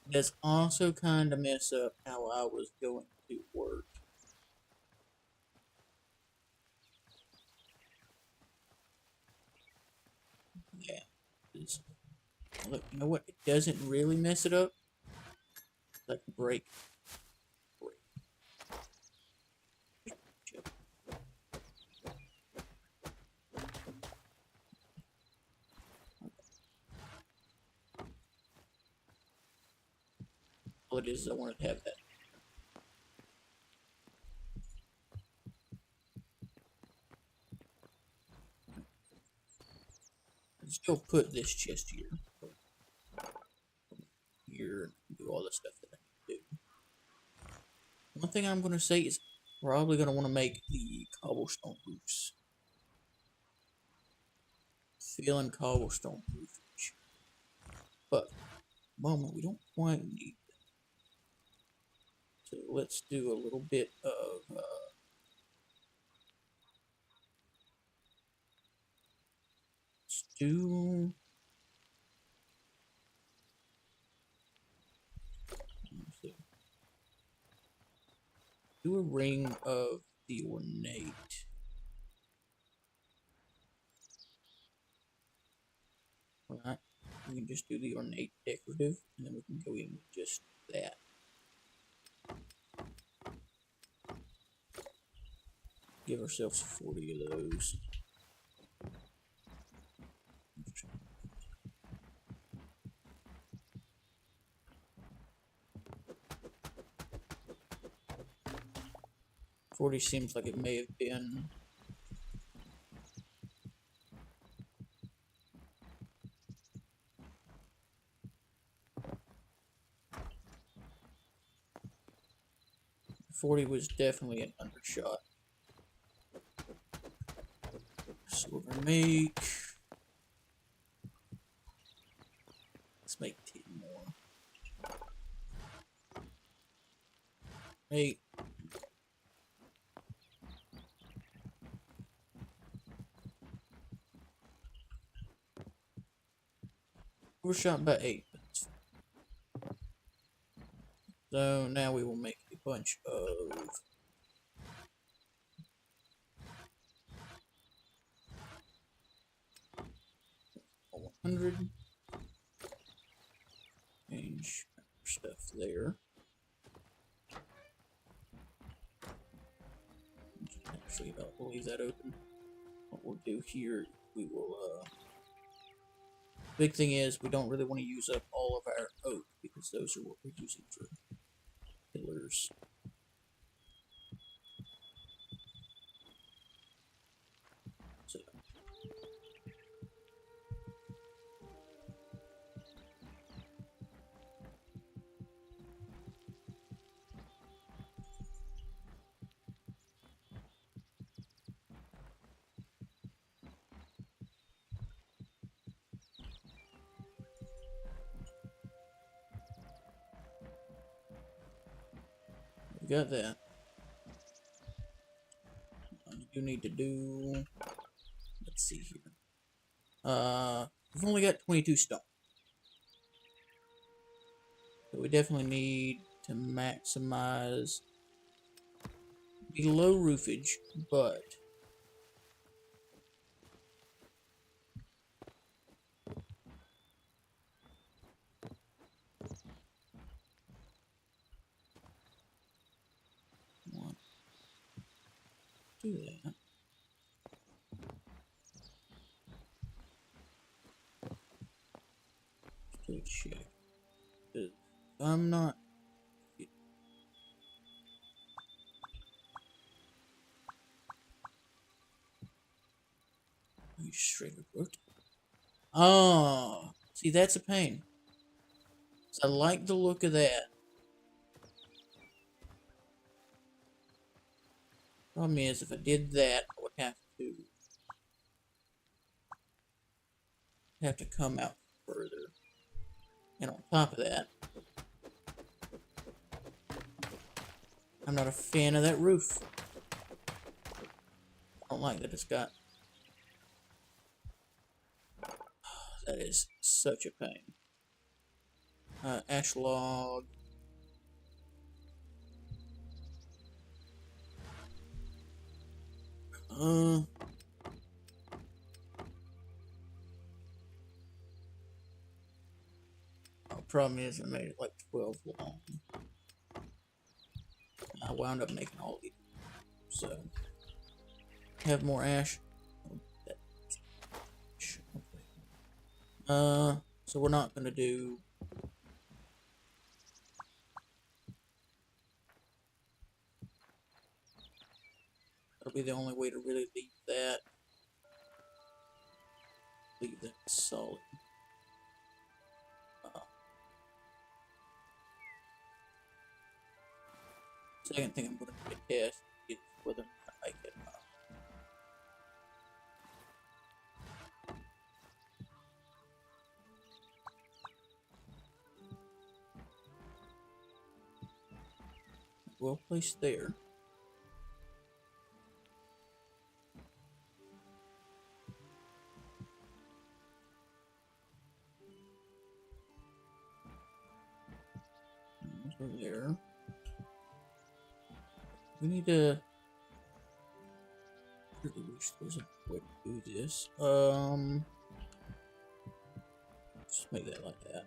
Speaker 1: Does also kind of mess up how I was going to work. Yeah. Look, you know what? It doesn't really mess it up. Like break. All it is I wanted to have that. I'll still put this chest here. Here, do all the stuff that I need to do. One thing I'm going to say is probably going to want to make the cobblestone roofs. Fill in cobblestone roofage. But, moment, we don't quite need that. So let's do a little bit of, let's do, let's see, do a ring of the ornate. Alright, we can just do the ornate decorative, and then we can go in with just that. Give ourselves 40 of those. 40 seems like it may have been. $40 was definitely an undershot. Silver make. Let's make 10 more. 8. Overshot by 8. So now we will make a bunch of $100. Change stuff there. Actually, I'll leave that open. What we'll do here, we will, big thing is, we don't really want to use up all of our oak, because those are what we're using for pillars. So, we got that. You do need to do, let's see here. We've only got 22 stone. So we definitely need to maximize below roofage, but do that. Still check. I'm not. You straight up wrote it. Oh, see, that's a pain. So I like the look of that. Problem is, if I did that, I would have to come out further. And on top of that, I'm not a fan of that roof. I don't like that it's got. That is such a pain. Ash log. Uh, Problem is, I made it like 12 long. I wound up making all these. So, have more ash. So we're not gonna do. That'll be the only way to really leave that. Leave that solid. Second thing I'm gonna test is whether or not I can. Well placed there. Over there. We need to. I really wish there was a way to do this. Just make that like that.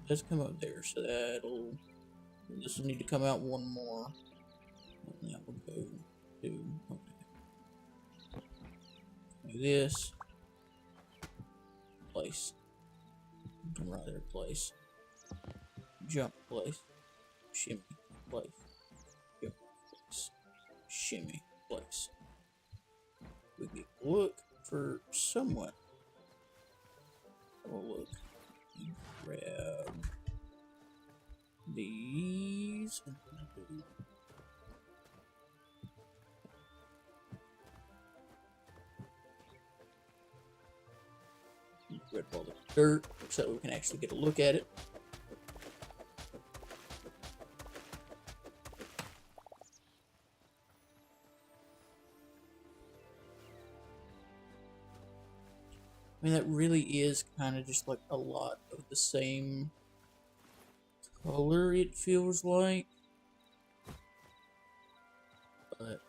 Speaker 1: Let's come up there, so that'll. This will need to come out one more. And that will go to. Okay. Do this. Place. Come right there, place. Jump, place. Shimmy, place. Jump, place. Shimmy, place. We can look for someone. We'll look. Grab these. Grab all the dirt so we can actually get a look at it. I mean, that really is kind of just like a lot of the same color, it feels like. But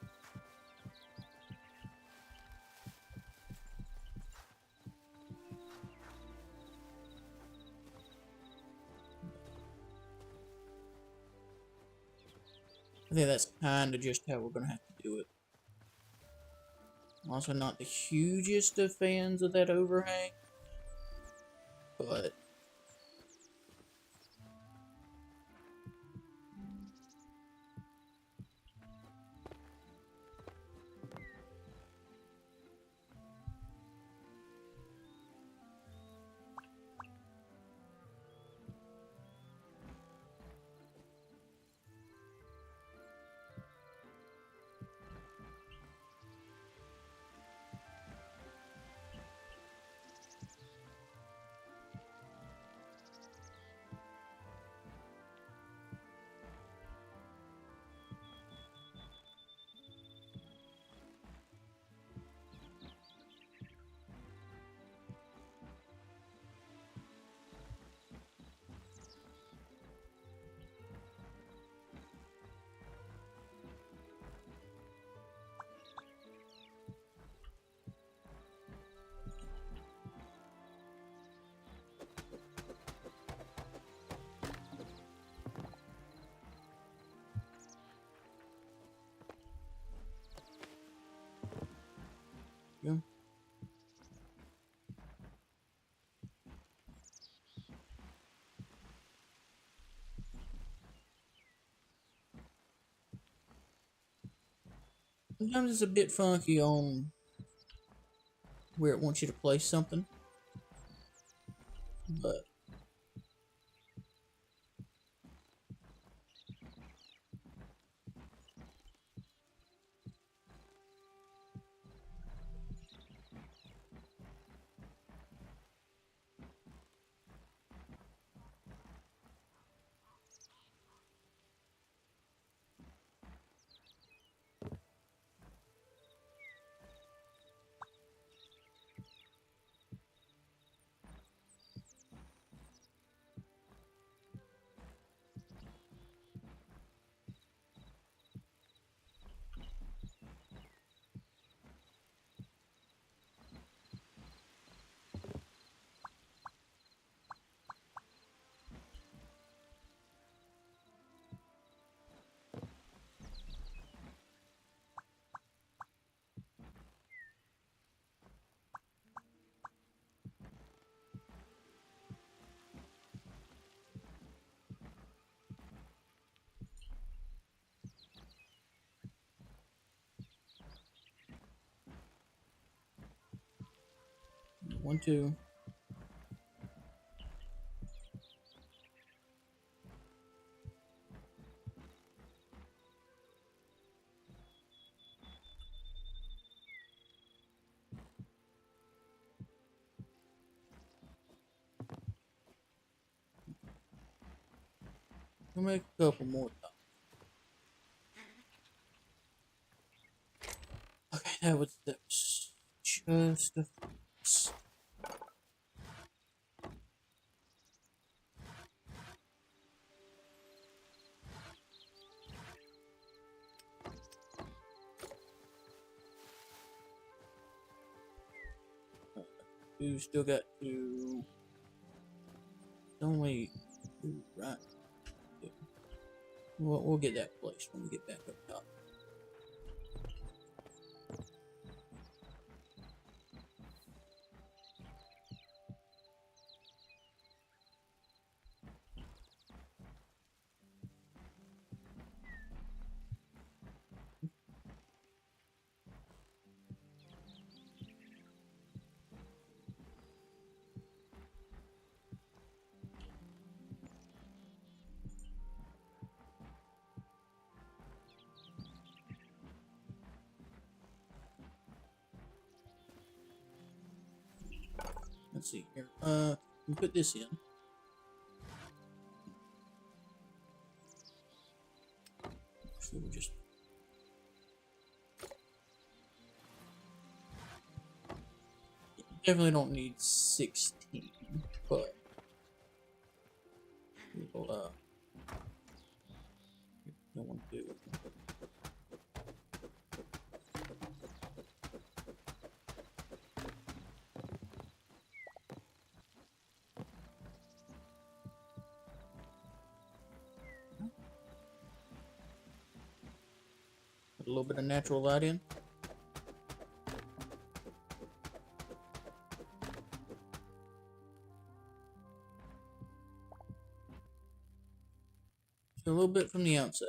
Speaker 1: I think that's kind of just how we're going to have to do it. I'm also not the hugest of fans of that overhang, but yeah. Sometimes it's a bit funky on where it wants you to place something, but 1, 2. We'll make a couple more. Okay, that was just a fix. You still got to only right. We'll get that placed when we get back up top. Let's see here. We put this in. So we just definitely don't need 16, but we'll no one do. Put a little bit of natural light in. So a little bit from the outside.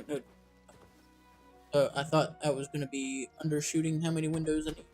Speaker 1: But I thought I was going to be undershooting how many windows I need.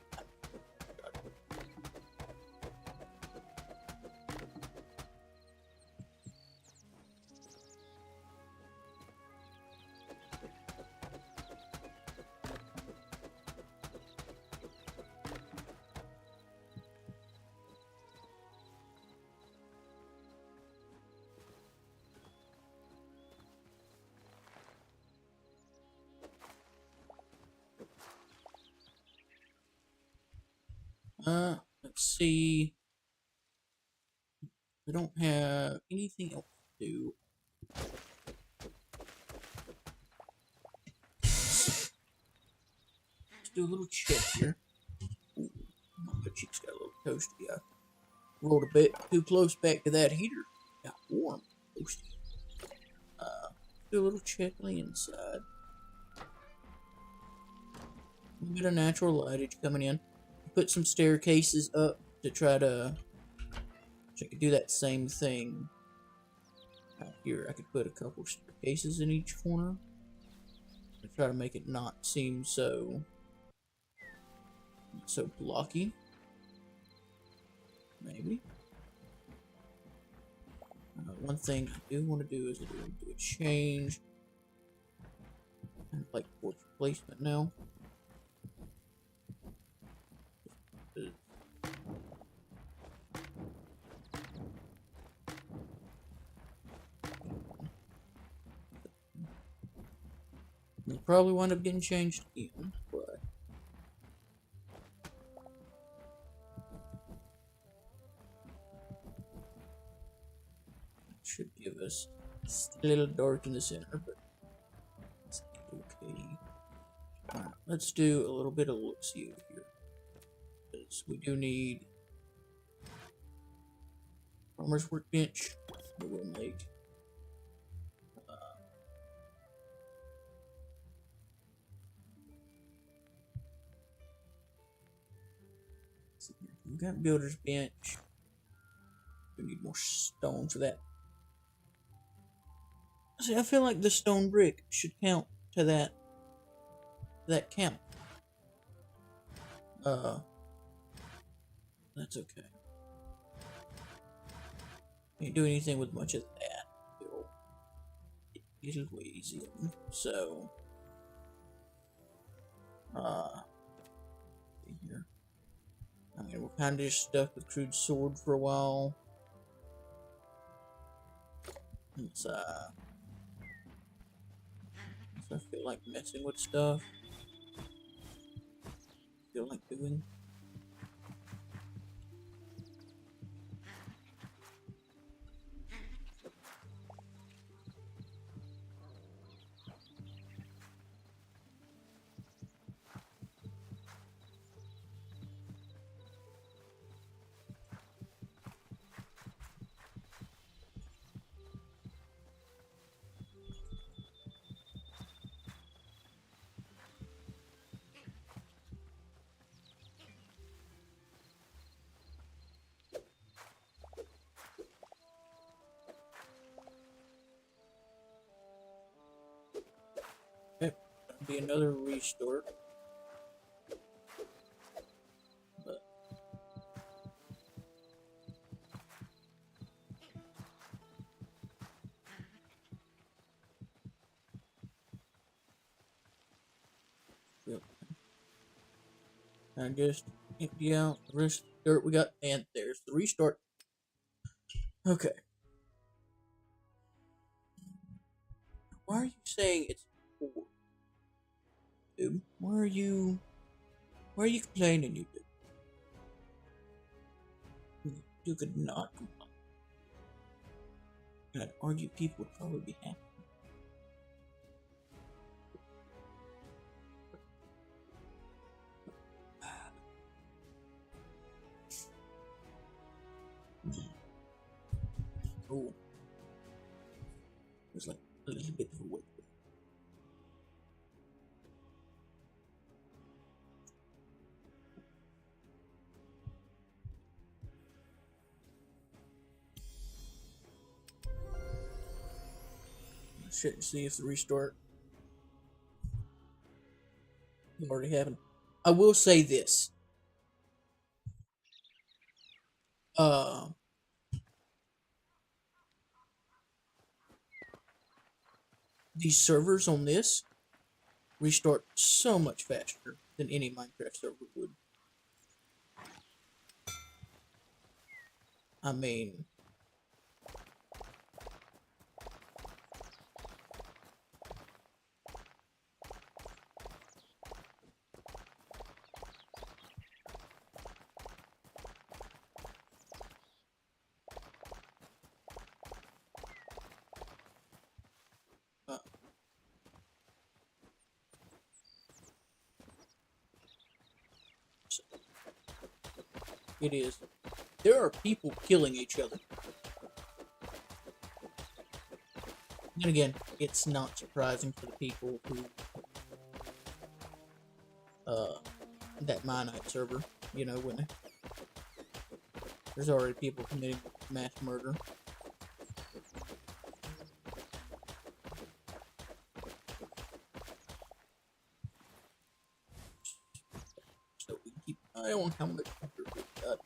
Speaker 1: Let's see. We don't have anything else to do. Let's do a little check here. Ooh, my cheeks got a little toasty. I rolled a bit too close back to that heater. Got warm, toasty. Do a little check on the inside. A bit of natural lightage coming in. Put some staircases up to try to. So I could do that same thing. Out here, I could put a couple staircases in each corner. To try to make it not seem so blocky. Maybe. One thing I do want to do is do a change. Kind of like porch placement now. It'll probably wind up getting changed again, but it should give us a little dark in the center, but it's okay. Alright, let's do a little bit of look-see over here. Because we do need farmer's workbench that will make. We got builder's bench. We need more stone for that. See, I feel like the stone brick should count to that count. That's okay. Can't do anything with much of that. It'll ways in. So, see here. I mean, we're kind of just stuck with crude sword for a while. It's, I feel like messing with stuff. Feel like doing. Okay, that'll be another restart. But yep. And just empty out the rest of the dirt we got, and there's the restart. Okay. Why are you saying it's poor? Dude, why are you complaining, you do? You could not complain. I'd argue people would probably be happy. Oh, there's like a little bit of a wait. Check and see if the restart already happened. I will say this. These servers on this restart so much faster than any Minecraft server would. I mean, it is. There are people killing each other. Then again, it's not surprising for the people who, that Minite server, you know, when there's already people committing mass murder. So we keep an eye on how much dirt we got.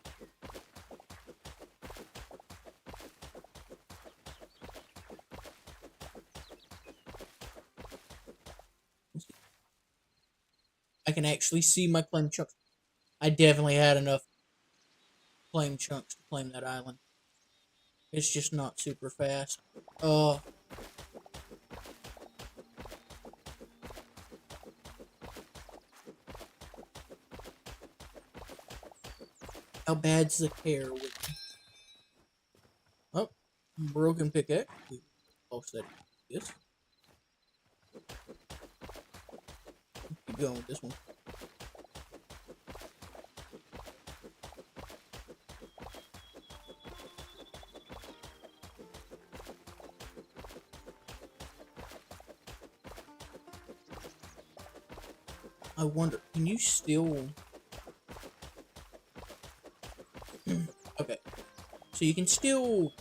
Speaker 1: I can actually see my claim chunks. I definitely had enough claim chunks to claim that island. It's just not super fast. How bad's the hair with me? Oh, broken pickaxe. Offset this. Keep going with this one. I wonder, can you still... Okay. So you can still...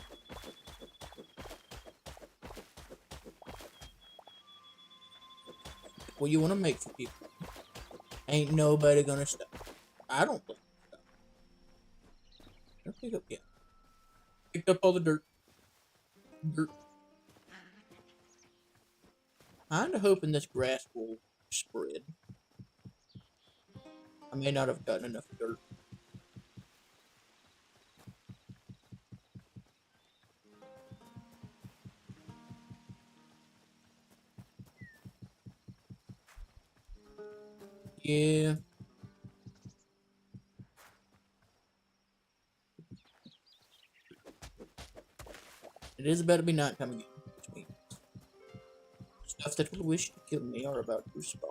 Speaker 1: What you want to make for people. Ain't nobody gonna stop. I don't think so. I'll pick up, yeah. Picked up all the dirt. Dirt. Kinda hoping this grass will spread. I may not have gotten enough dirt. Yeah. It is about to be nighttime again, which means stuff that will wish to kill me are about to spawn.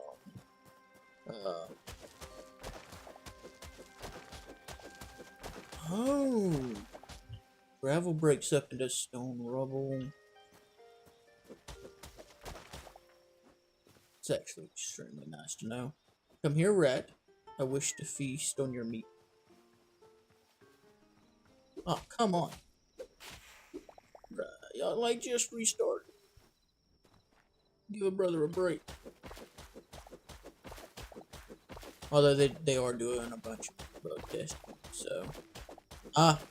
Speaker 1: Oh! Gravel breaks up into stone rubble. It's actually extremely nice to know. Come here, rat. I wish to feast on your meat. Oh, come on. Y'all like just restarted. Give a brother a break. Although they are doing a bunch of bug testing, so.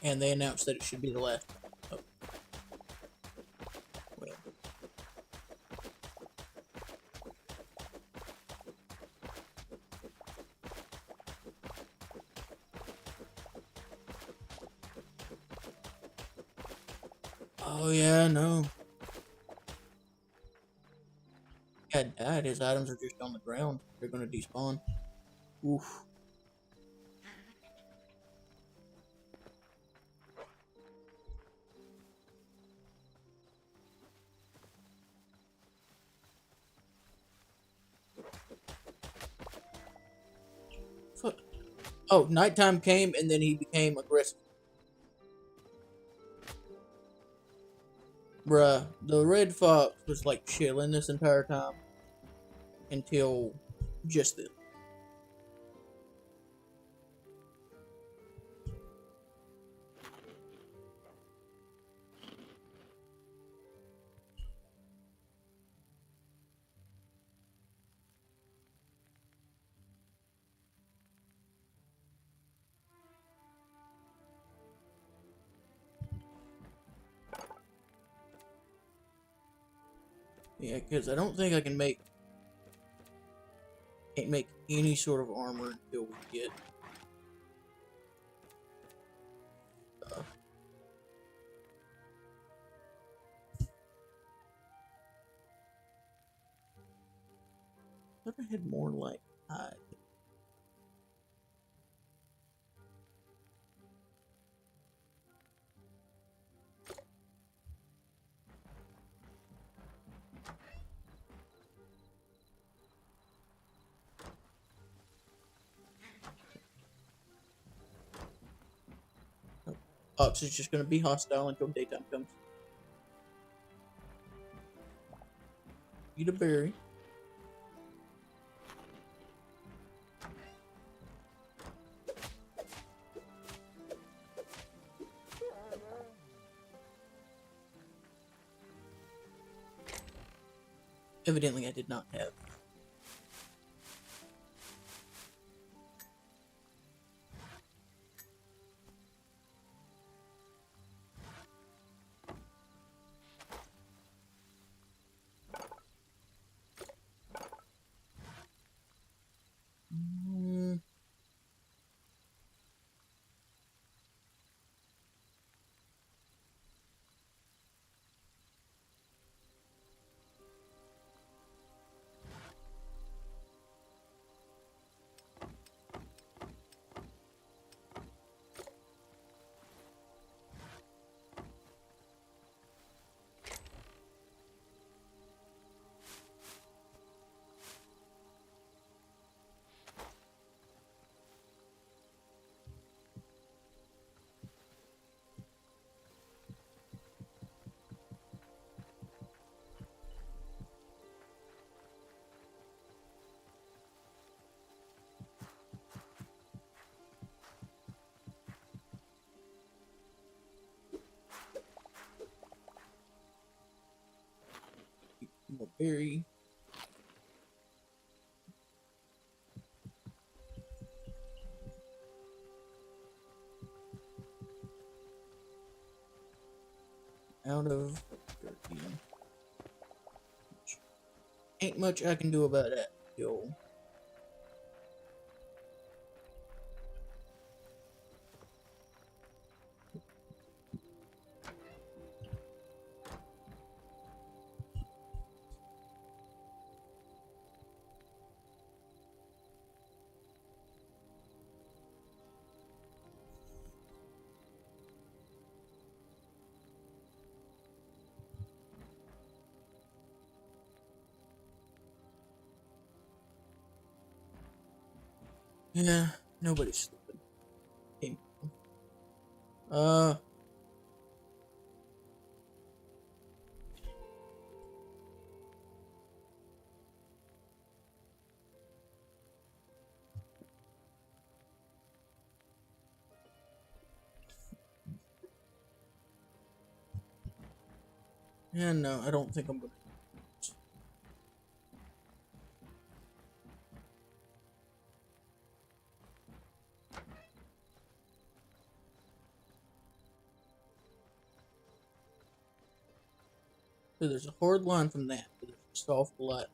Speaker 1: And they announced that it should be the last one. Oh. Well. Oh yeah, no. Cat died. His items are just on the ground. They're gonna despawn. Oof. Fuck. Oh, nighttime came and then he became aggressive. Bruh, the red fox was like chilling this entire time until just then. Yeah, because I don't think I can can't make any sort of armor until we get stuff. I thought I had more like hide. Fox is just gonna be hostile until daytime comes. Eat a berry. Evidently, I did not have. very out of dirt again. Ain't much I can do about that, yo. Yeah, nobody's stupid. Okay. Uh, yeah, no, I don't think I'm gonna. So there's a hard line from that, but there's a soft lot.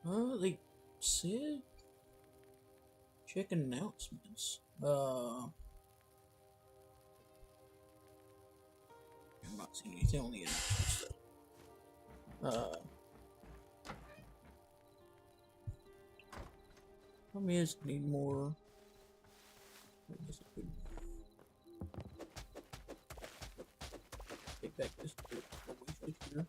Speaker 1: Uh, they said check announcements. I'm not seeing anything on the announcements. Problem is, need more. I guess I could take back this bit wasted here.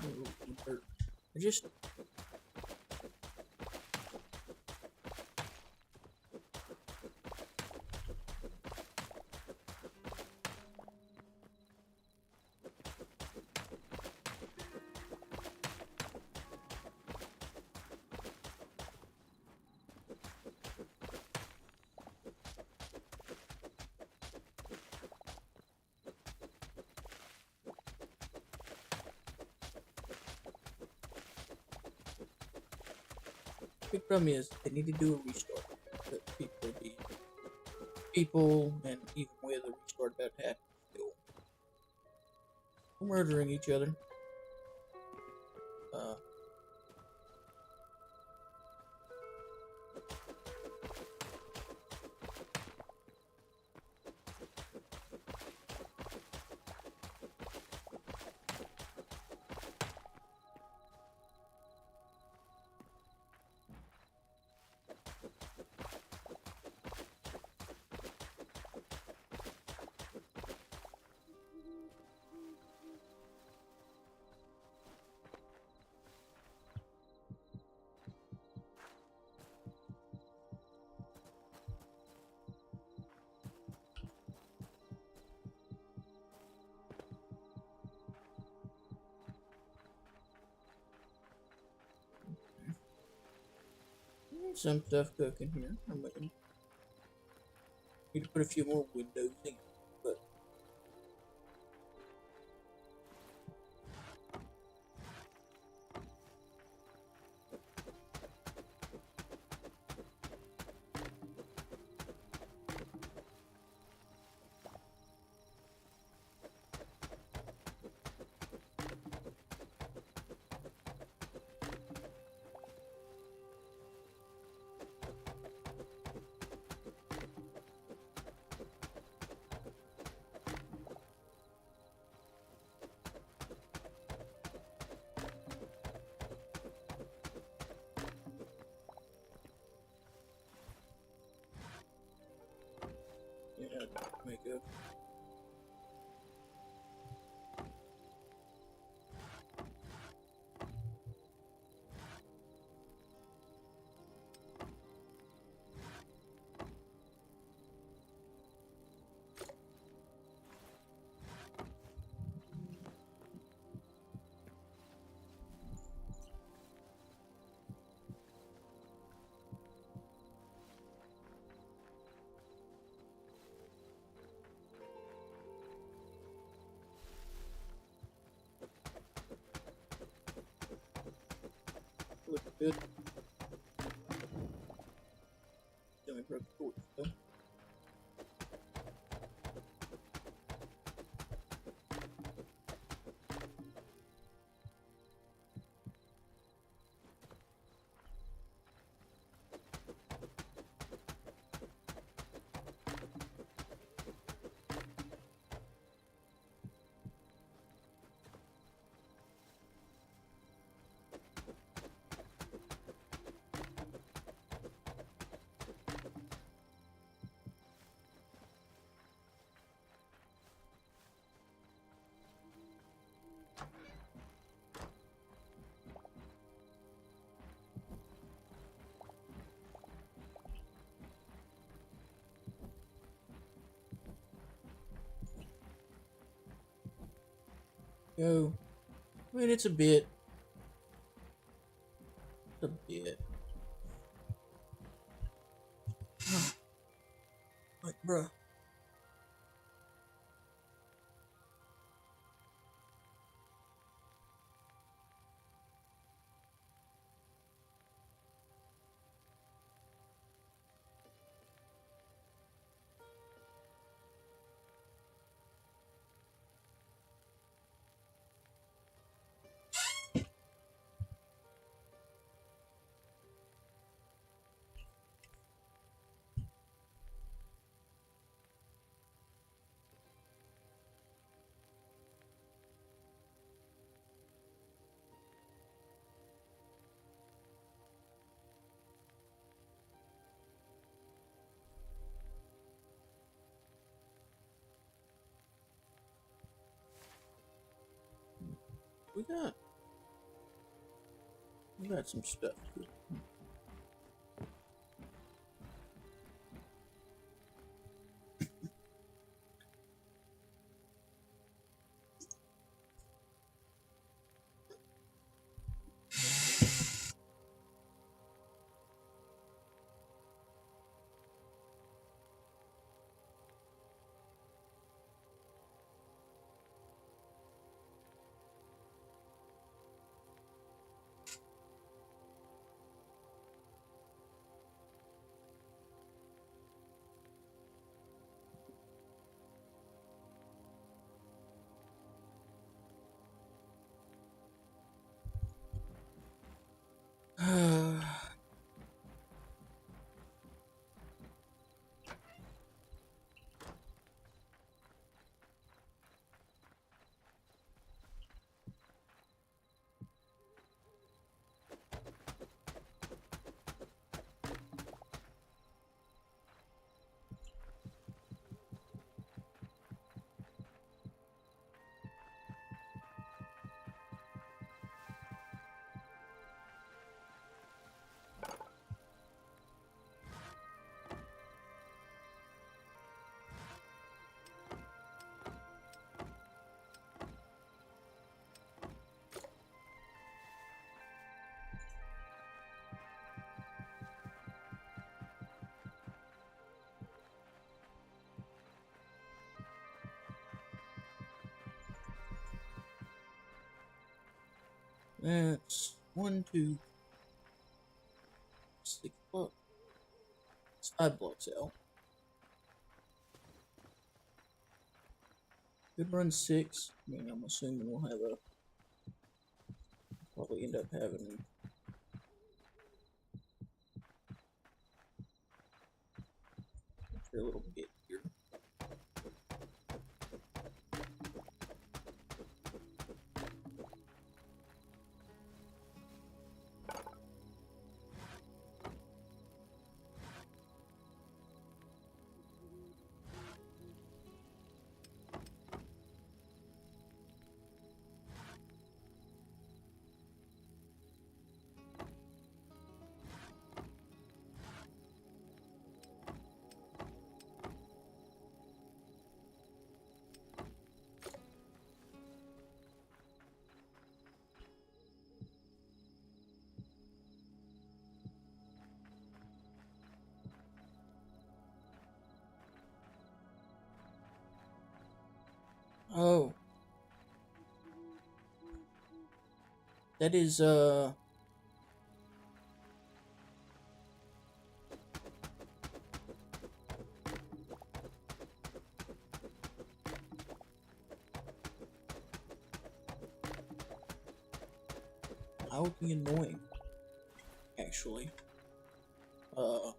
Speaker 1: Oh, dirt. I just big problem is they need to do a restart. But people and even with a restart about to happen still murdering each other. Uh, some stuff cooking here. I mean, need to put a few more windows in, but yeah, make a look good. Then we broke the torch though. Go. I mean, it's a bit. It's a bit. Like, bruh. We got. We got some stuff. That's 1, 2, 6 blocks. 5 blocks out. Could run 6. I mean, I'm assuming we'll have a. Probably end up having. For a little bit here. Oh, that is that would be annoying. Actually, uh,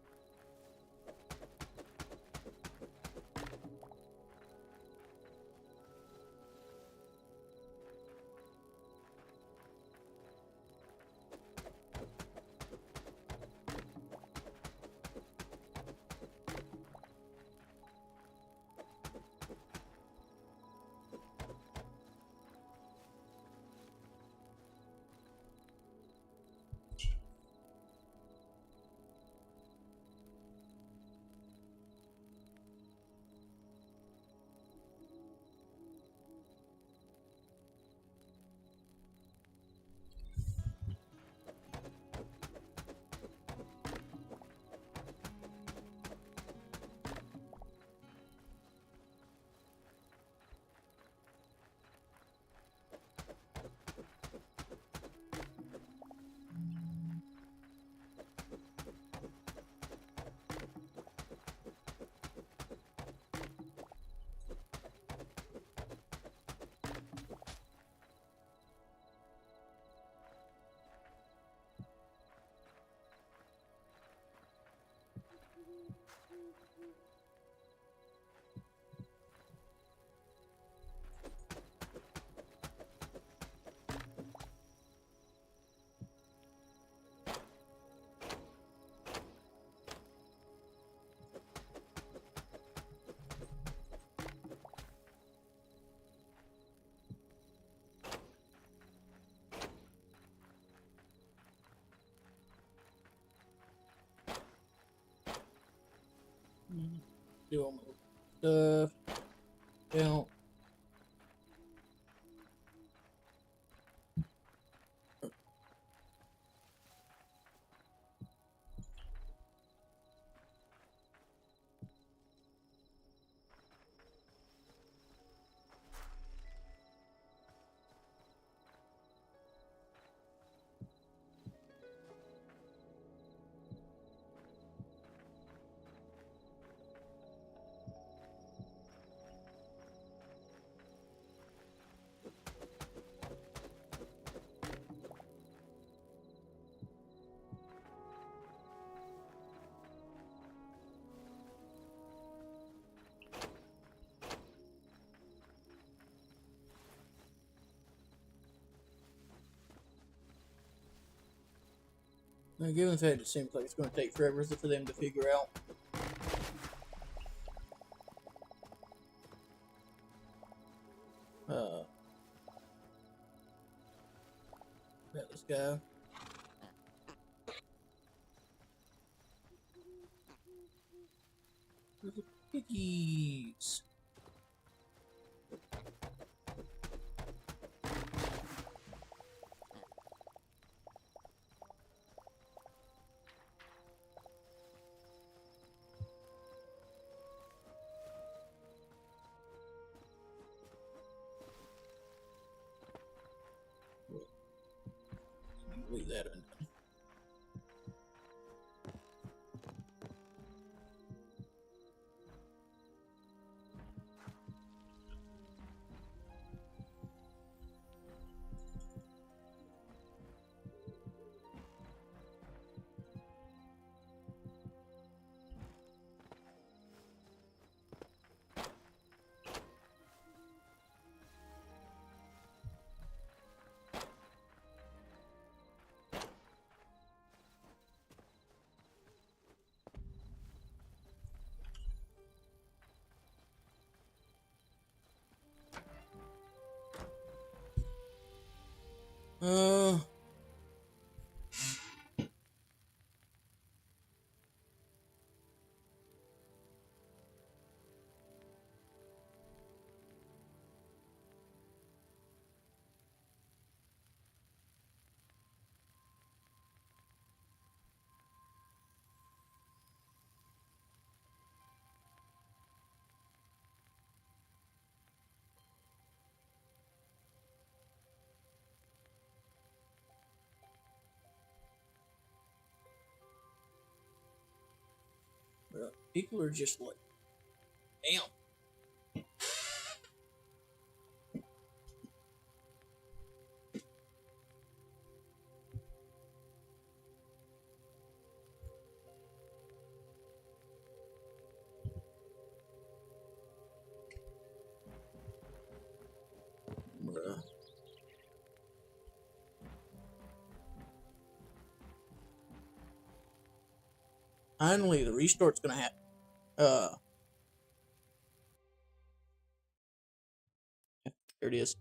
Speaker 1: do all my stuff. Well, given the fact it seems like it's going to take forever for them to figure out. About this guy. Where's the piggies? do that undone. Uh, People are just like, damn. Bruh. Finally, the restart's gonna happen. There it is.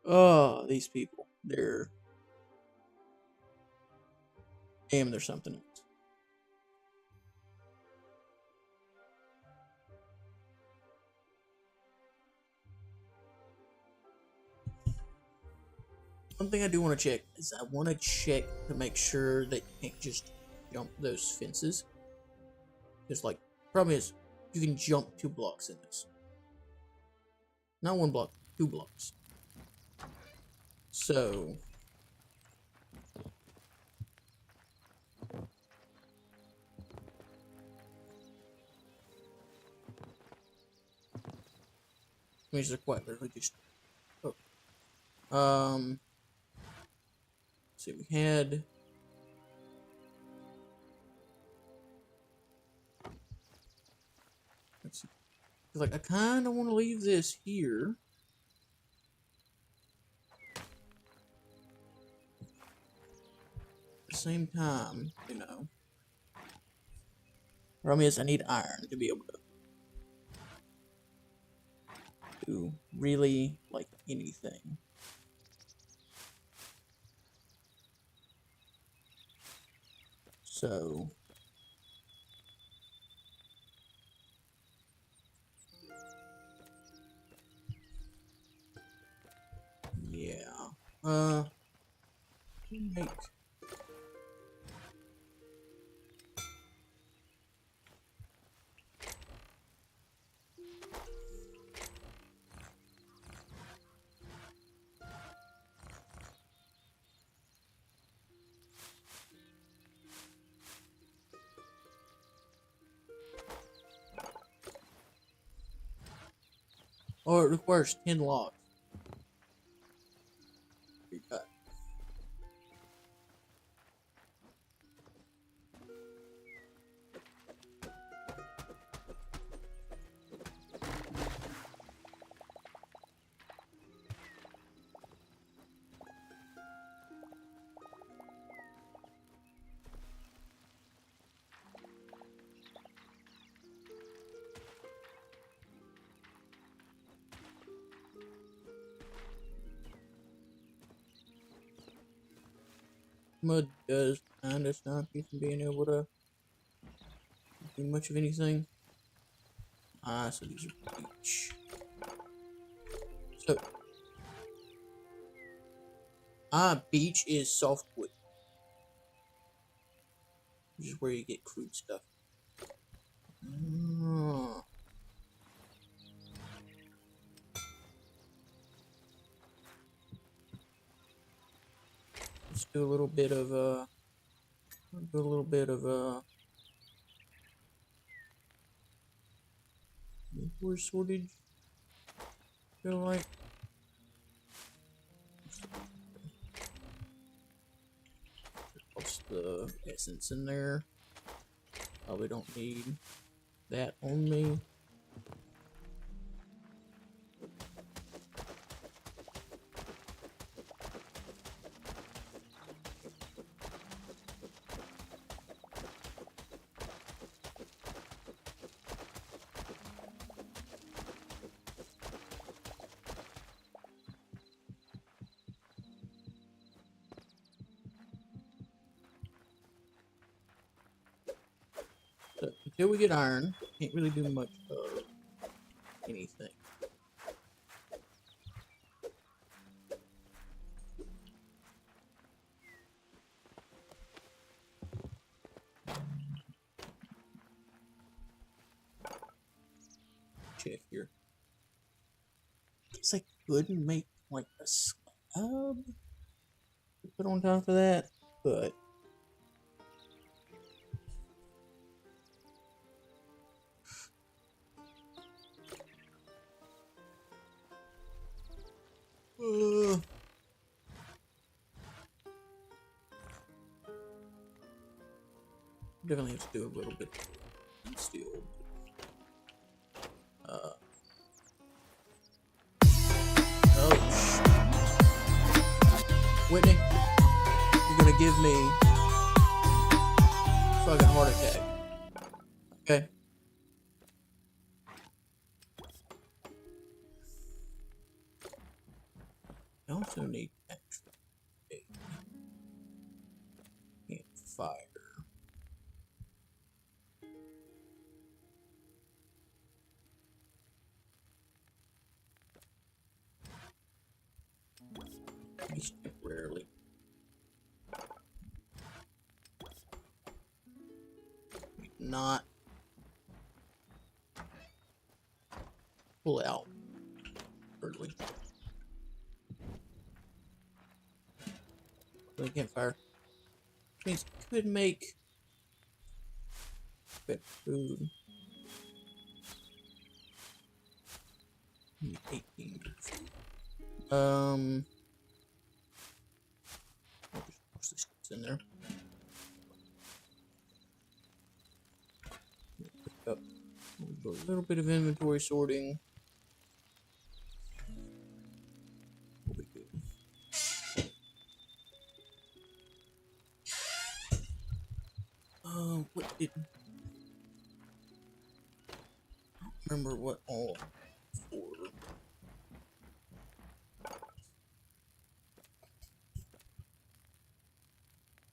Speaker 1: Oh, these people. They're... Damn, there's something else. One thing I do want to check is I want to check to make sure that you can't just jump those fences. Because, like, problem is, you can jump 2 blocks in this. Not 1 block, 2 blocks. So... means they're quite literally just... Oh. Let's see, we had... Let's see. Like, I kind of want to leave this here. At the same time, you know. Problem is, I need iron to be able to do really, like, anything. So... yeah. Make... Oh, it requires 10 logs. Mud does kind of stop you from being able to do much of anything. So these are beach. So, beach is softwood, which is where you get crude stuff. let's do a little bit of inventory sortage. Feel like what's the essence in there? Probably don't need that on me. So until we get iron, can't really do much of anything. Check here. Guess I couldn't make like a slab to put on top of that, but definitely have to do a little bit of steel. Oh, Whitney, you're gonna give me a fucking heart attack. Okay. I also need extra fire. At least temporarily. Not pull out early. Really can't fire. Which means I could make better food. 18. I'll just push this in there. Pick up a little bit of inventory sorting. We'll be good. What did I don't remember what all for.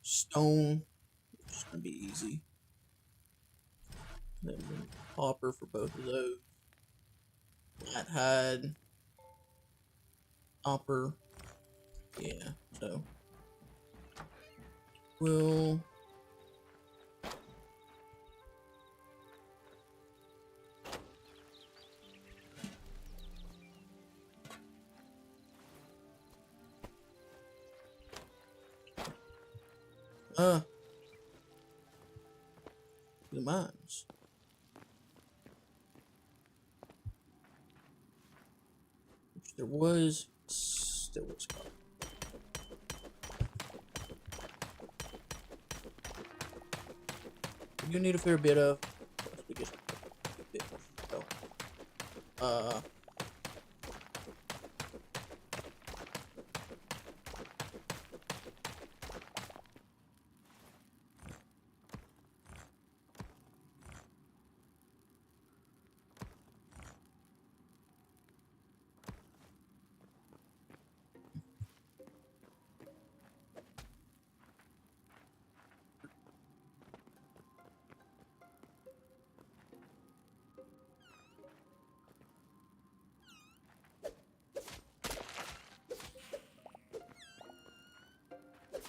Speaker 1: Stone, which is gonna be easy. Then copper for both of those. Flat hide, copper. Yeah, so we'll the mines. Which there was copper. We do need a fair bit of. We just a bit. So,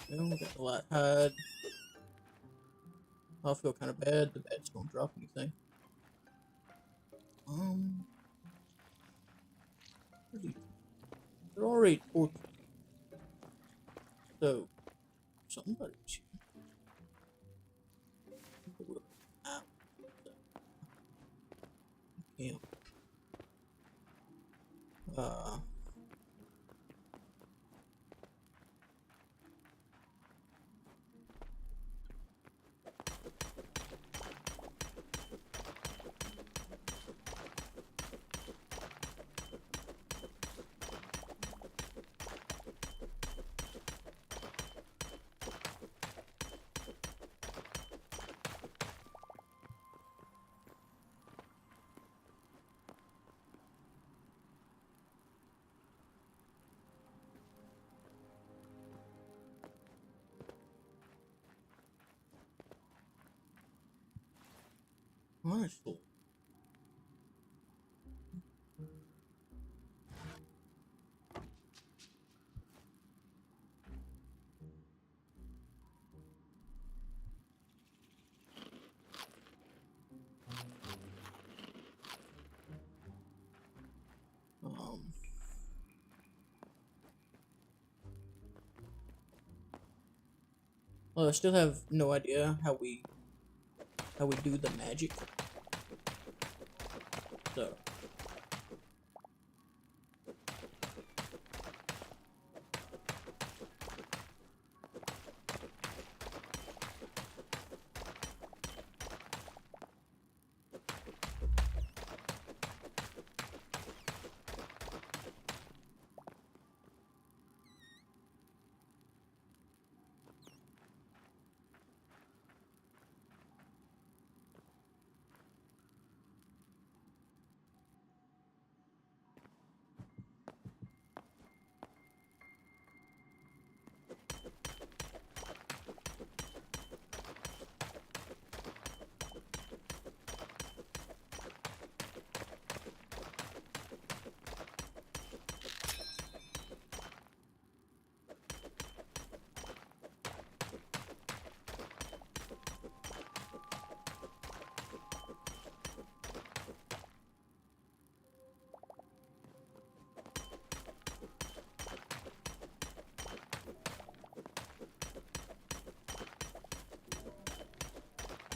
Speaker 1: we got the light hide. I feel kind of bad. The bats don't drop anything. They're already tortured. So Somebody's here. Ow. Yeah. Uh, honestly. Um, well, I still have no idea how we do the magic. So,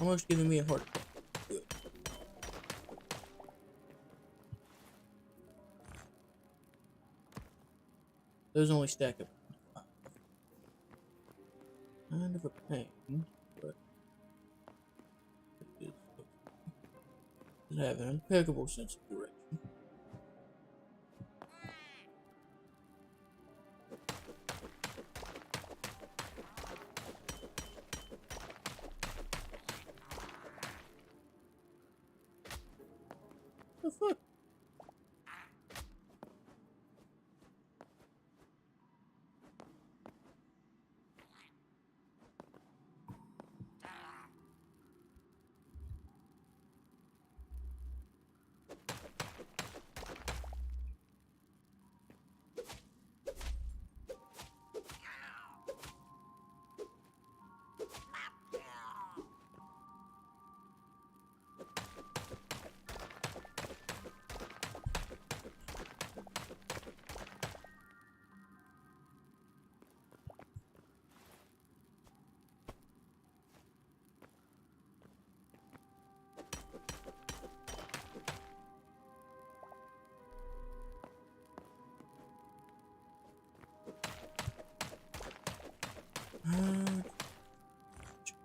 Speaker 1: almost giving me a heart attack. Good. Those only stack up. Kind of a pain, but it is have an impeccable sense of direction. The fuck?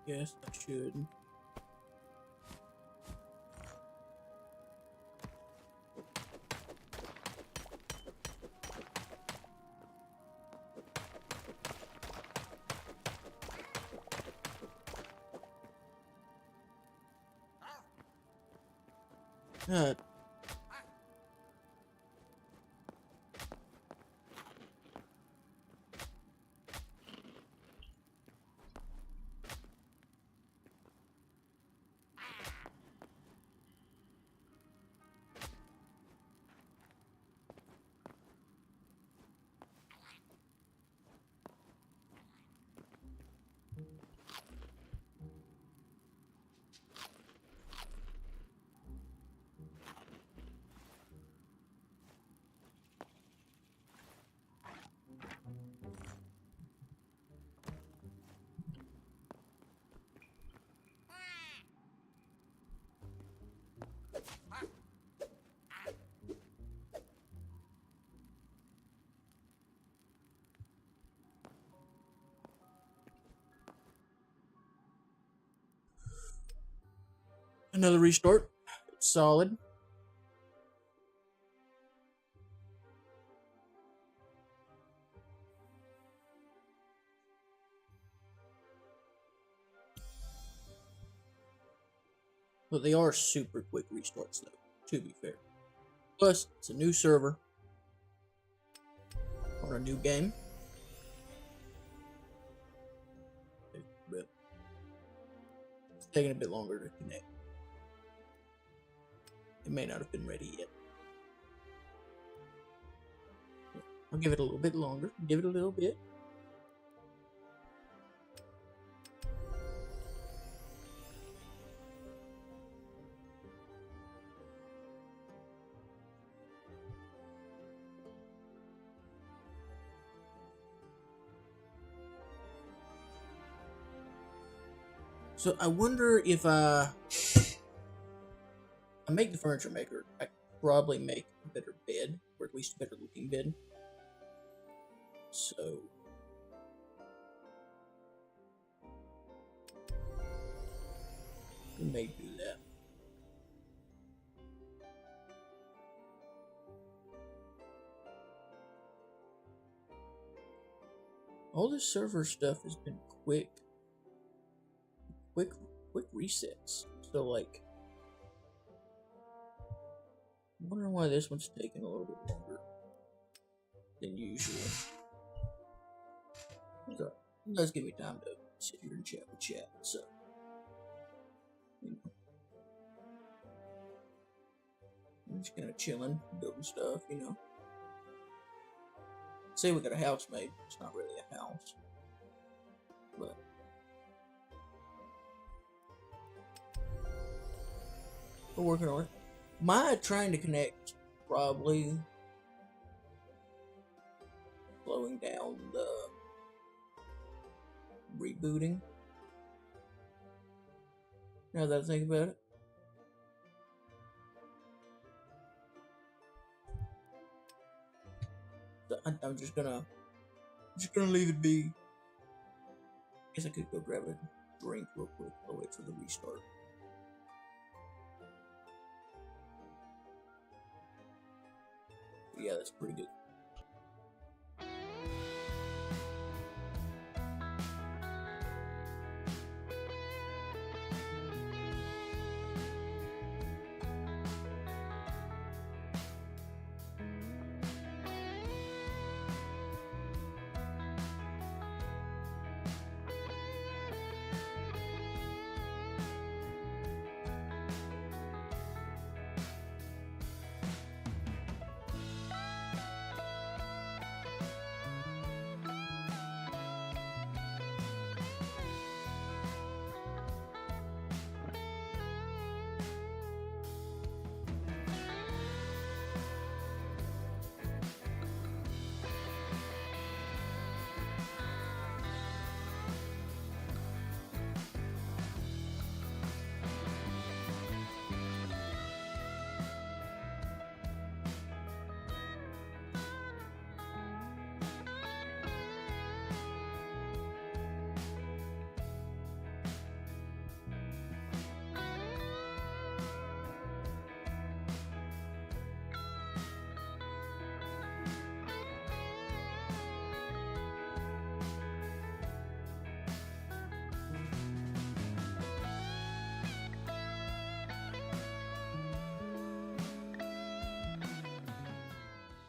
Speaker 1: Yes, I should. God. Another restart. It's solid. But they are super quick restarts, though, to be fair. Plus, it's a new server on a new game. But it's taking a bit longer to connect. It may not have been ready yet. I'll give it a little bit longer. Give it a little bit. So I wonder if I make the furniture maker, I could probably make a better bed, or at least a better looking bed. So we may do that. All this server stuff has been quick resets. So like, I'm wondering why this one's taking a little bit longer than usual. So it does give me time to sit here and chat with chat. So you know, I'm just kind of chilling, building stuff. You know, say we got a house made. It's not really a house, but we're working on it. My trying to connect probably slowing down the rebooting. Now that I think about it. So I'm just gonna leave it be. Guess I could go grab a drink real quick. I'll wait for the restart. But yeah, that's pretty good.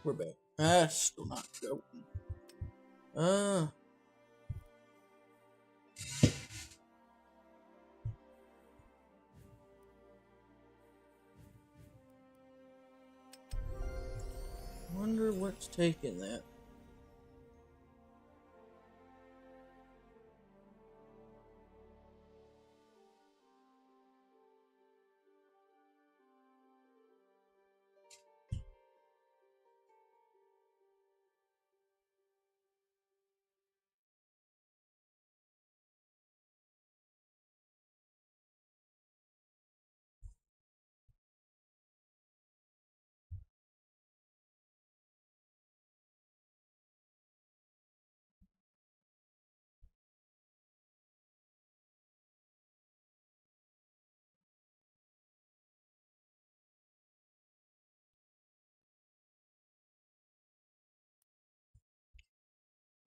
Speaker 1: We're back. Still not going. Wonder what's taking that.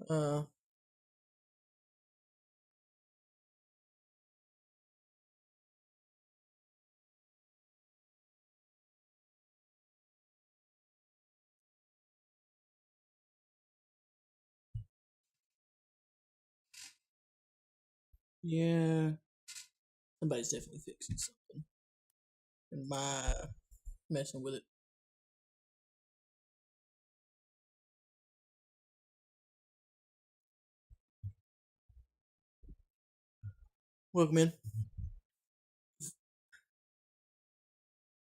Speaker 1: Uh, yeah, somebody's definitely fixing something. And my messing with it. Welcome in.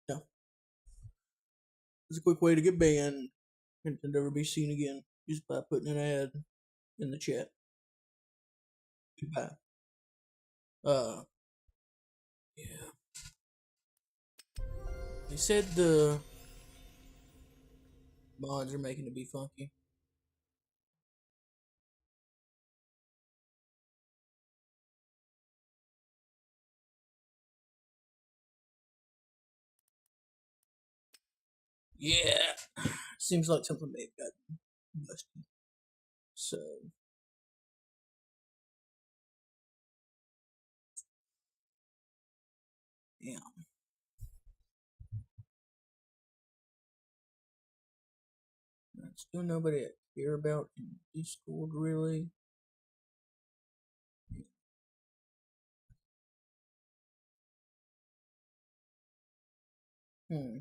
Speaker 1: Yeah, it's a quick way to get banned and to never be seen again just by putting an ad in the chat. Goodbye. Uh, yeah. They said the mods are making it be funky. Yeah, seems like something may have gotten busted. So, yeah. Still nobody I care about in Discord, really. Hmm.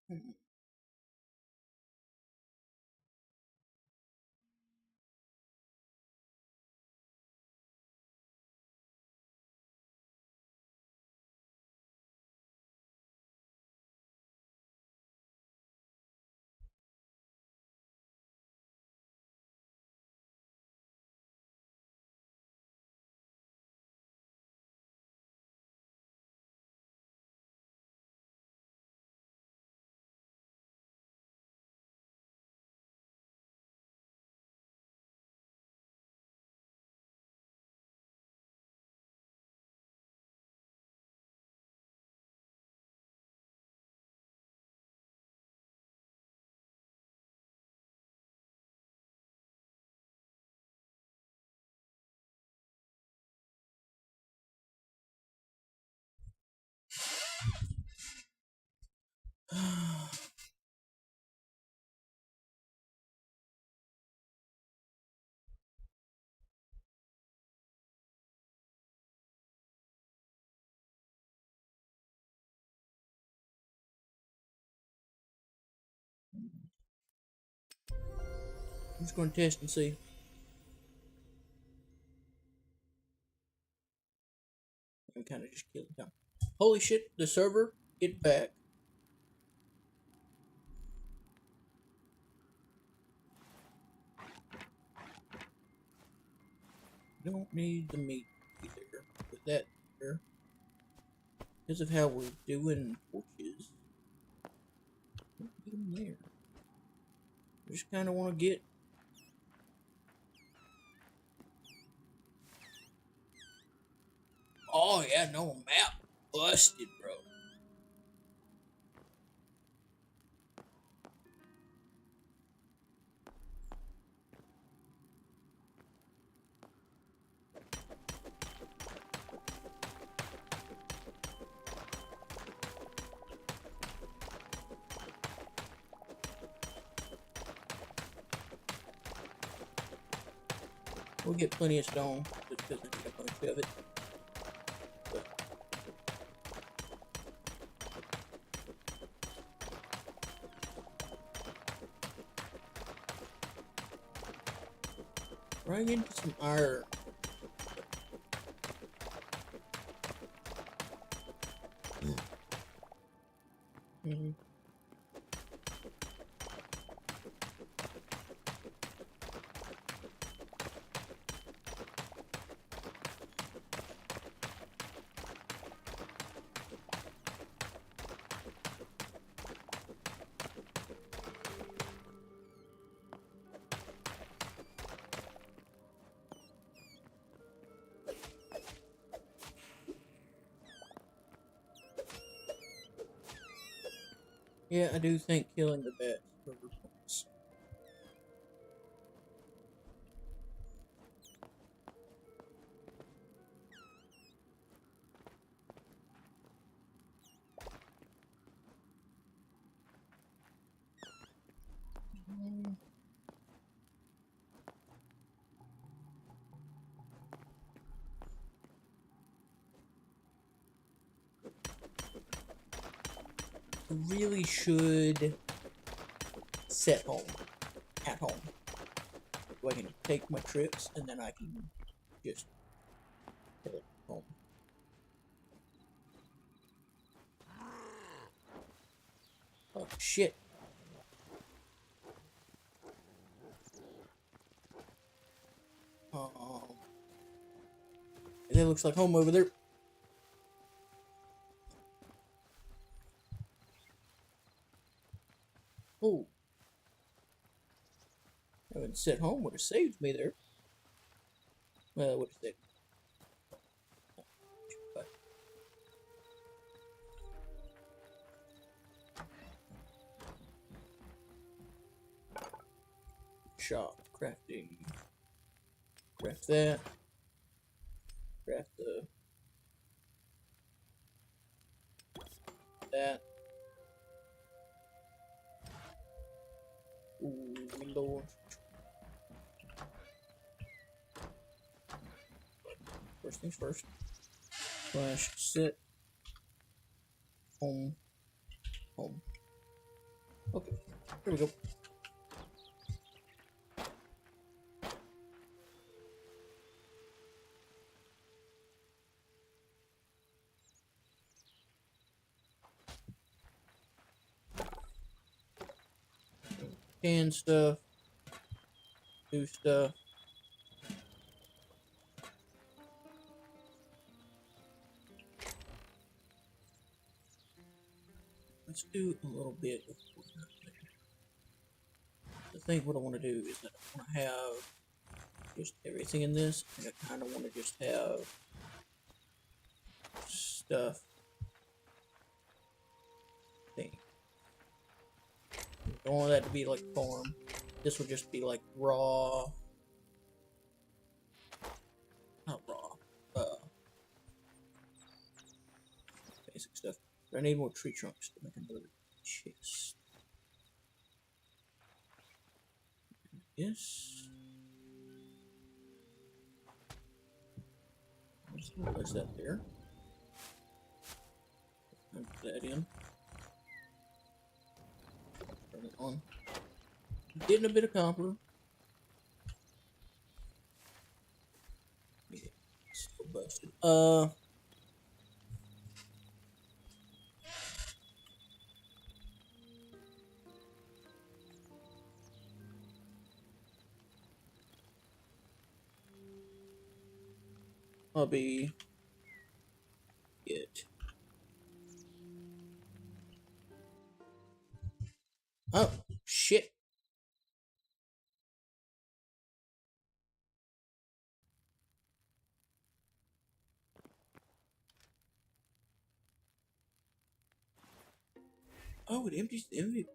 Speaker 1: Hmm. I'm just going to test and see. I'm kind of just killing time. Holy shit, the server, get back. Don't need the meat either. Put that there. Because of how we're doing torches. Don't need them there. I just kind of want to get. Oh, yeah, no map. Busted, bro. We'll get plenty of stone. Just because I need a bunch of it. But bring into some iron. Mm-hmm. Yeah, I do think killing the bats further points. I really should set home at home. So I can take my trips and then I can just head home. Oh shit. That looks like home over there. Oh, having set home would have saved me there. Well, it would have saved me. But shop, crafting, craft that, craft that. Ooh, window. First things first. Slash sit home home. Okay, here we go. Can stuff, do stuff. Let's do a little bit of I think what I want to do is that I want to have just everything in this, and I kind of want to just have stuff thing. I don't want that to be like farm. This will just be like raw, not raw, basic stuff. But I need more tree trunks to make another chest. Yes. Let's place that there. And put that in. Turn it on. Getting a bit of copper. Yeah, still busted. I'll be it. Oh shit! Oh, it empties the inventory.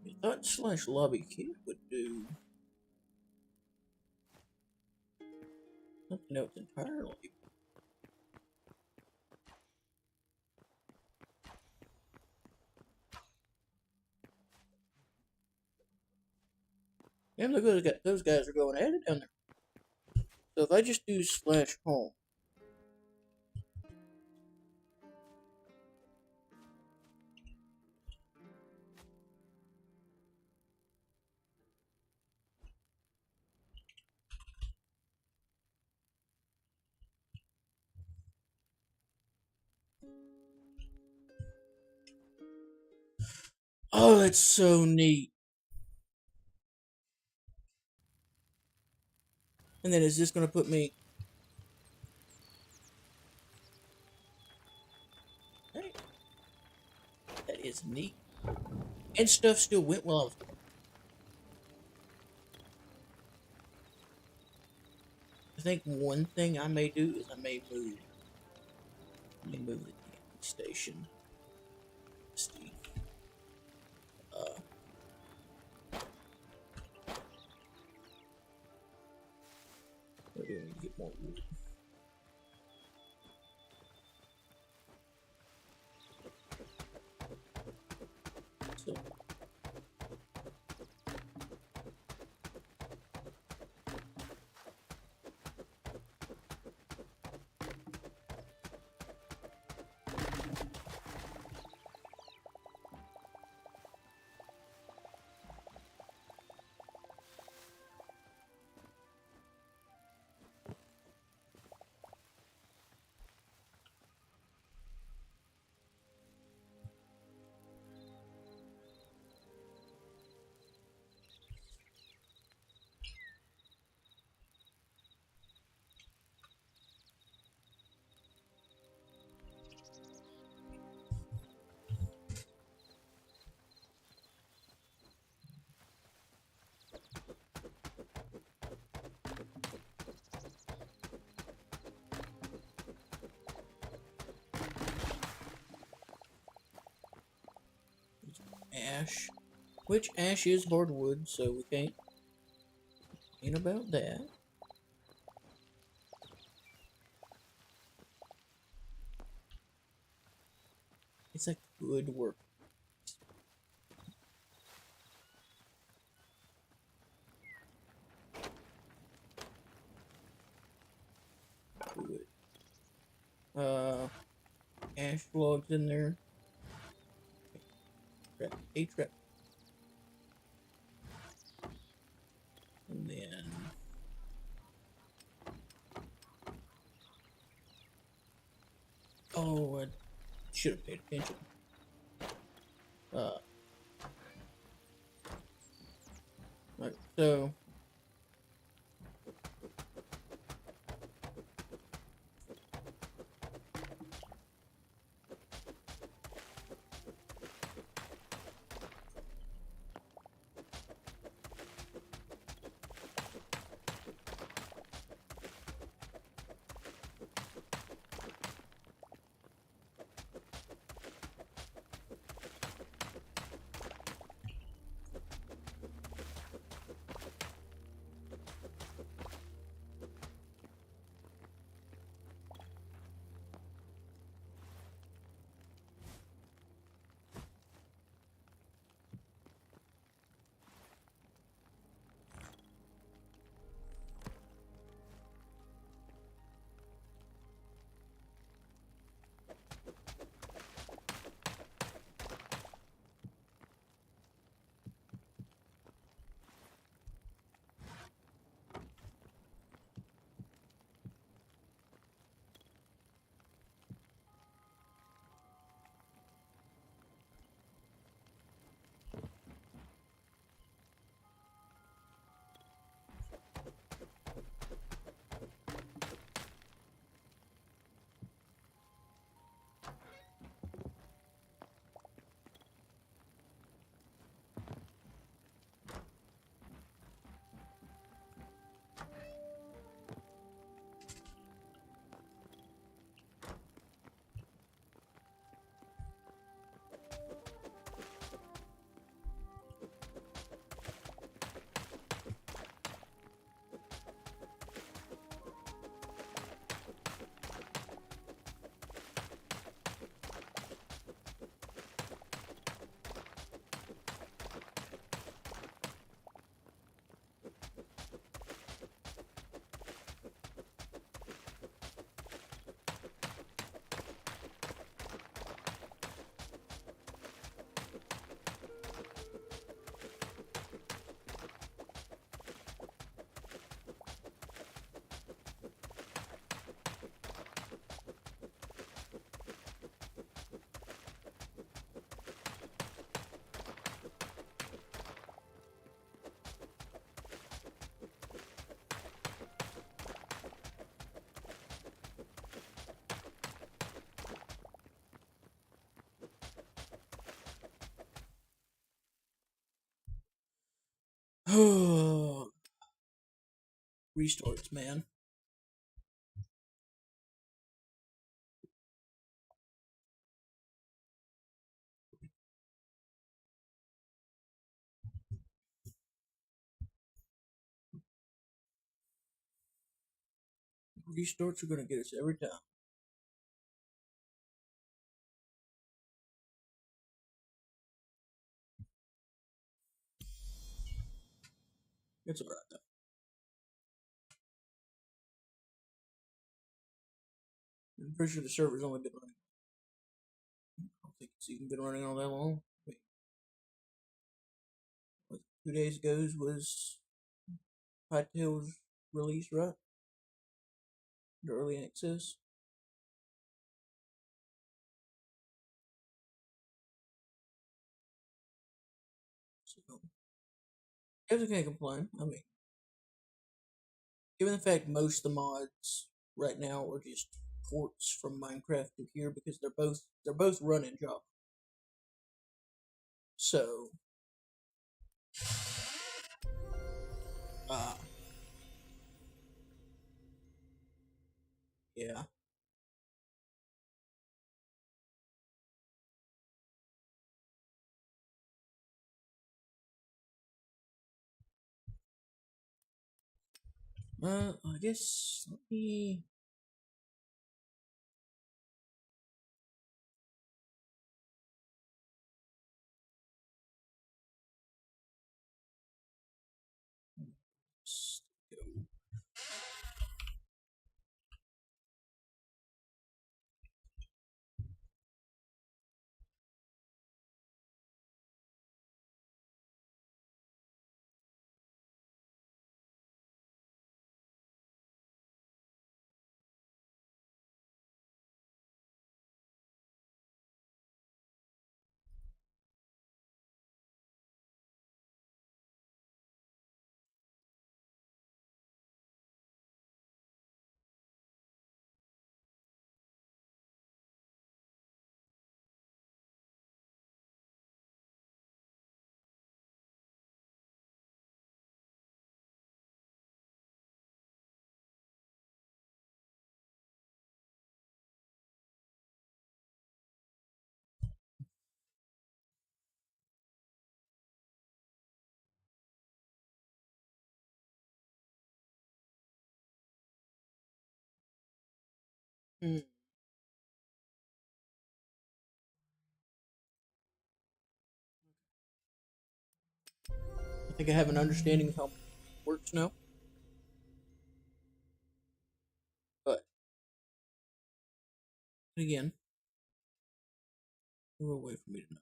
Speaker 1: I thought slash lobby kid would do something else entirely. And look at those guys are going at it down there. So if I just do slash home. Oh, that's so neat. And then is this going to put me... Hey, neat. And stuff still went while I was. I think one thing I may do is I may move. The camping station. See. Uh, we're going to get more wood. So. Ash, which ash is hardwood, so we can't complain about that. It's a good work. Good. Ash logs in there. Trap, a trap, and then. Oh, I should have paid attention. Right, so Restarts, man. Restarts are gonna get us every time. It's alright though. I'm pretty sure the server's only been running. I don't think it's even been running all that long. Wait, 2 days ago was Hytale's release, right? The early access. So, I guess I can't complain. I mean, given the fact most of the mods right now are just ports from Minecraft to here because they're both running Java. So, uh, yeah. I guess let me. Go. Hmm. I think I have an understanding of how it works now, but again, a little way for me to know.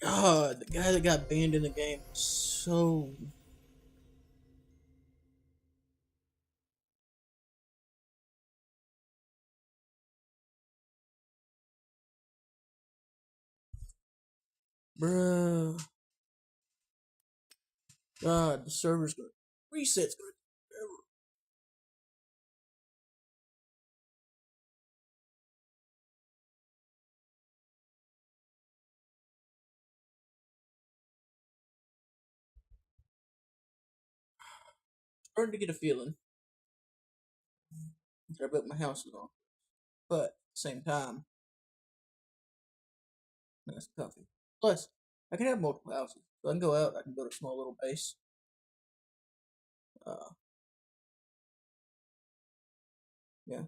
Speaker 1: God, the guy that got banned in the game was so. Bruh. God, the server's gonna. Reset's gonna. Starting to get a feeling that I built my house is on. But at the same time, that's comfy. Plus, I can have multiple houses. So I can go out, I can build a small little base. Uh, yeah.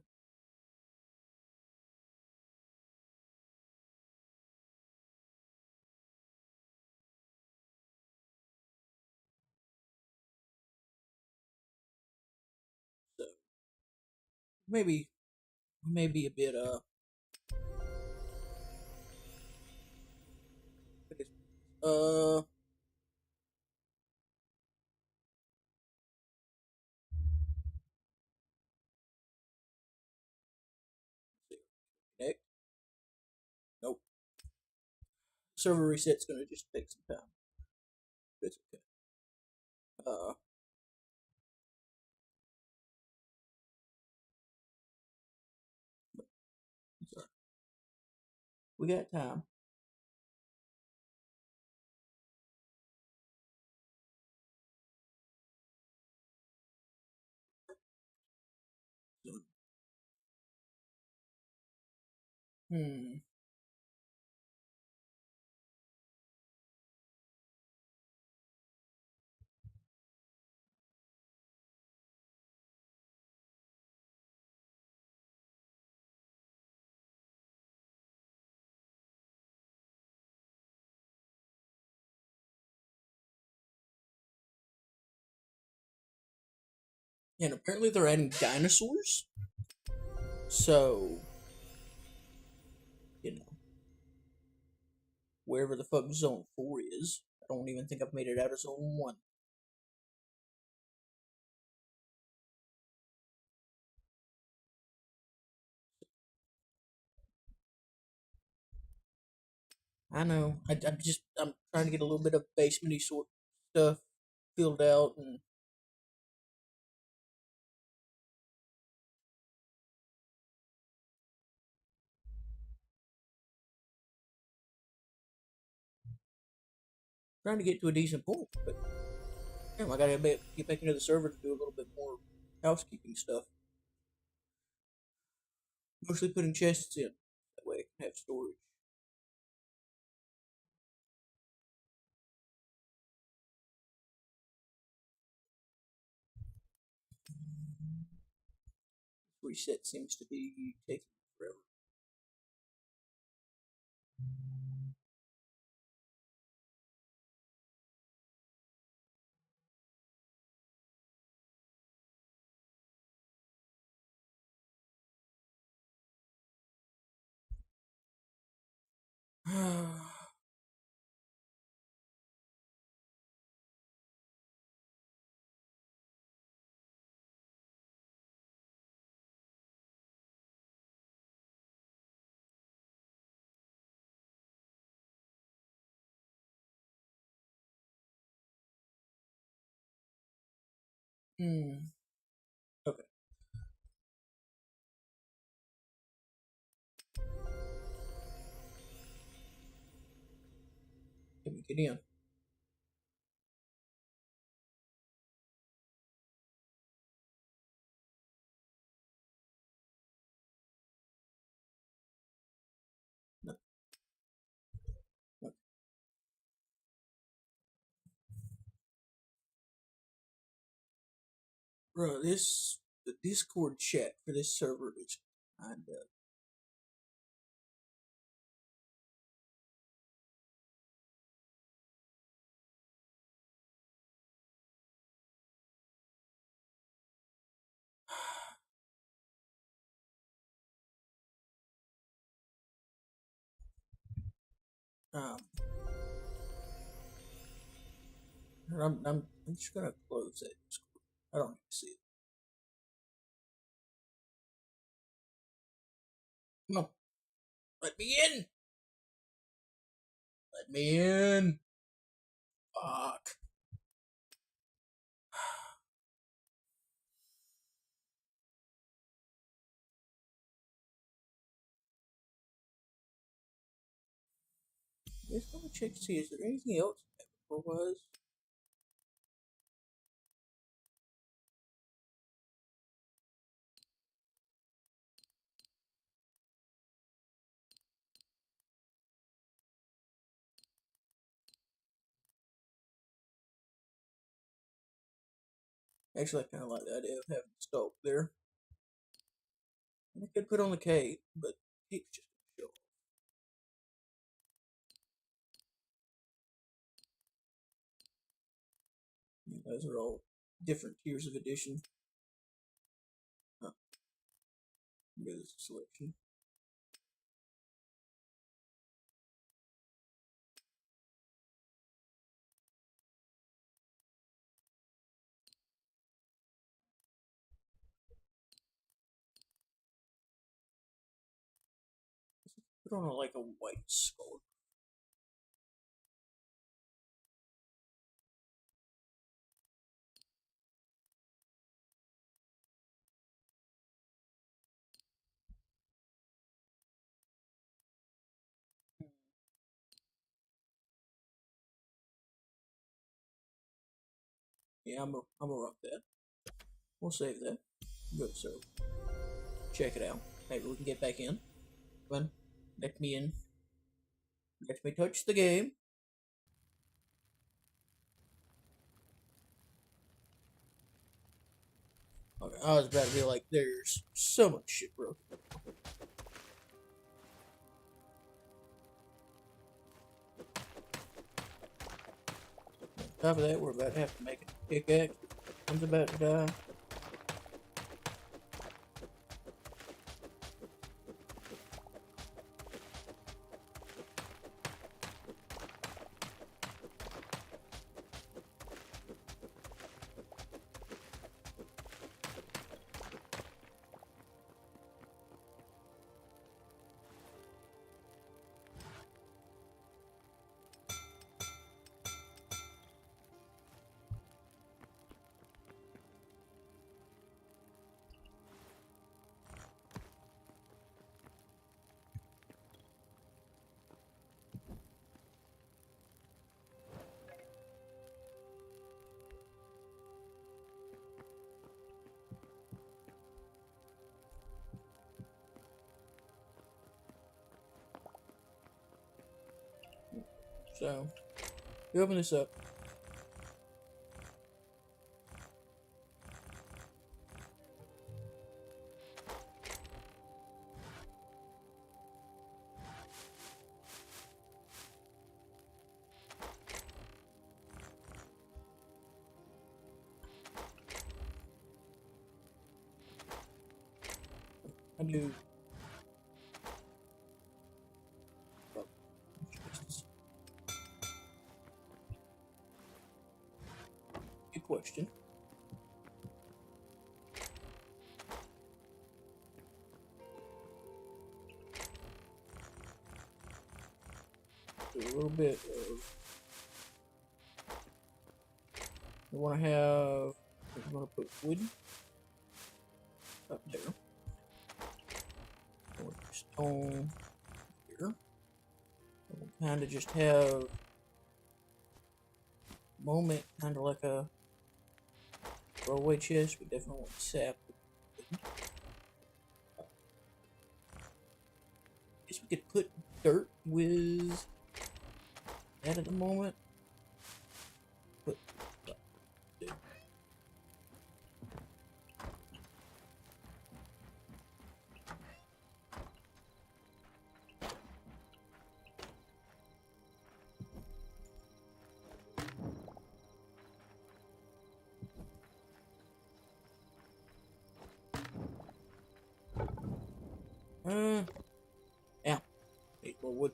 Speaker 1: So maybe maybe a bit uh connect. Nope. Server reset's gonna just take some time. It's okay. Uh, sorry. We got time. Hmm. And apparently they're adding dinosaurs. So you know, wherever the fuck Zone 4 is, I don't even think I've made it out of Zone 1. I know. I'm trying to get a little bit of basementy sort stuff filled out and trying to get to a decent point. But damn, I gotta get back into the server to do a little bit more housekeeping stuff. Mostly putting chests in. That way I can have storage. Reset seems to be taking forever. Hmm. Okay, let me get in. No, no. Bro, the Discord chat for this server is kinda. Um, I'm just gonna close that Discord. I don't need to see it. Come on, let me in. Let me in. Fuck. Just gonna check to see is there anything else otherwise. Actually, I kind of like the idea of having the stalk there. I could put on the cape, but cape's just gonna show. Those are all different tiers of edition. Huh. Go to this selection. Put on like a white skull. Yeah, I'm gonna rock that. We'll save that. Good, so check it out. Maybe we can get back in. Come on, let me in. Let me touch the game. Okay, I was about to be like, there's so much shit broken. On top of that, we're about to have to make a pickaxe. One's about to die. So, you open this up. I do. Oh, good question. Do a little bit of. I want to have. I'm going to put wood up there. Stone here. We'll kind of just have moment, kind of like a throwaway chest. We definitely want sap. Guess we could put dirt with that at the moment. Put yeah, need more wood.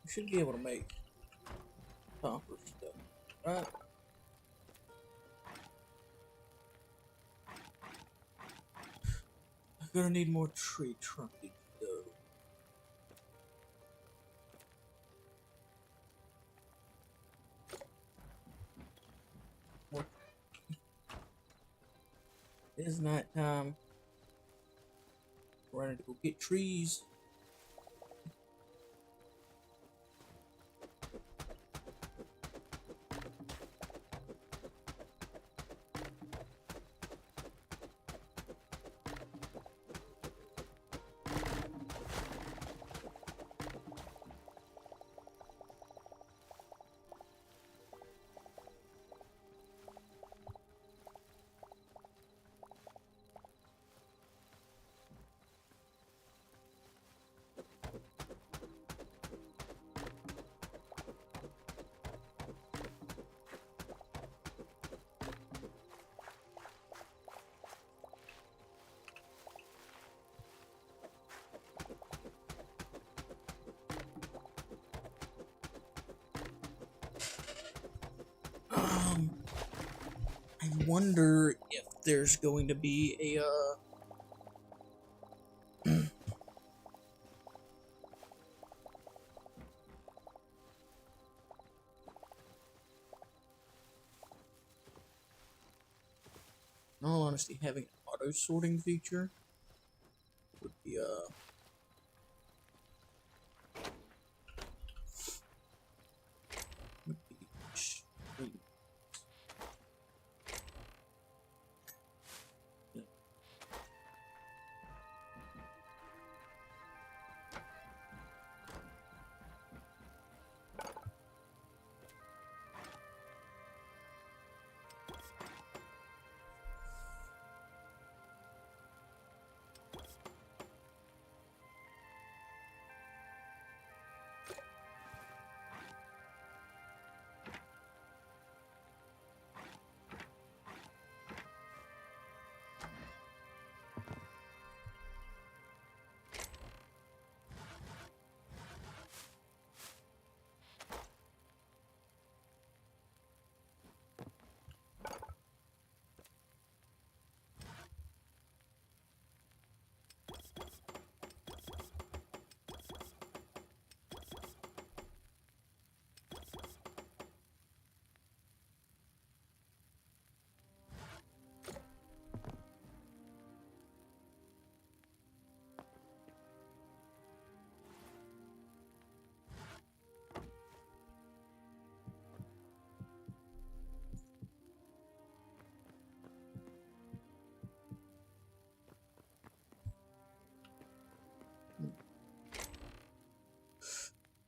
Speaker 1: We should be able to make copper stuff, right? I'm gonna need more tree trunkage though. More. It's night time. We're gonna go get trees. I wonder if there's going to be a, in all honesty, having an auto sorting feature would be, extreme.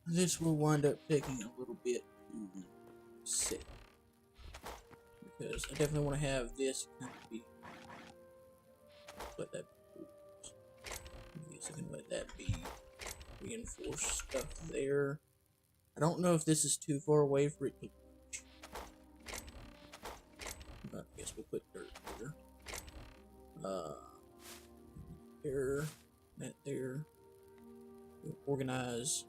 Speaker 1: This will wind up taking a little bit to set, because I definitely want to have this kind of be, let that be, I guess I can let that be reinforced stuff there. I don't know if this is too far away for it to reach, but I guess we'll put dirt here. There, that there. We'll organize.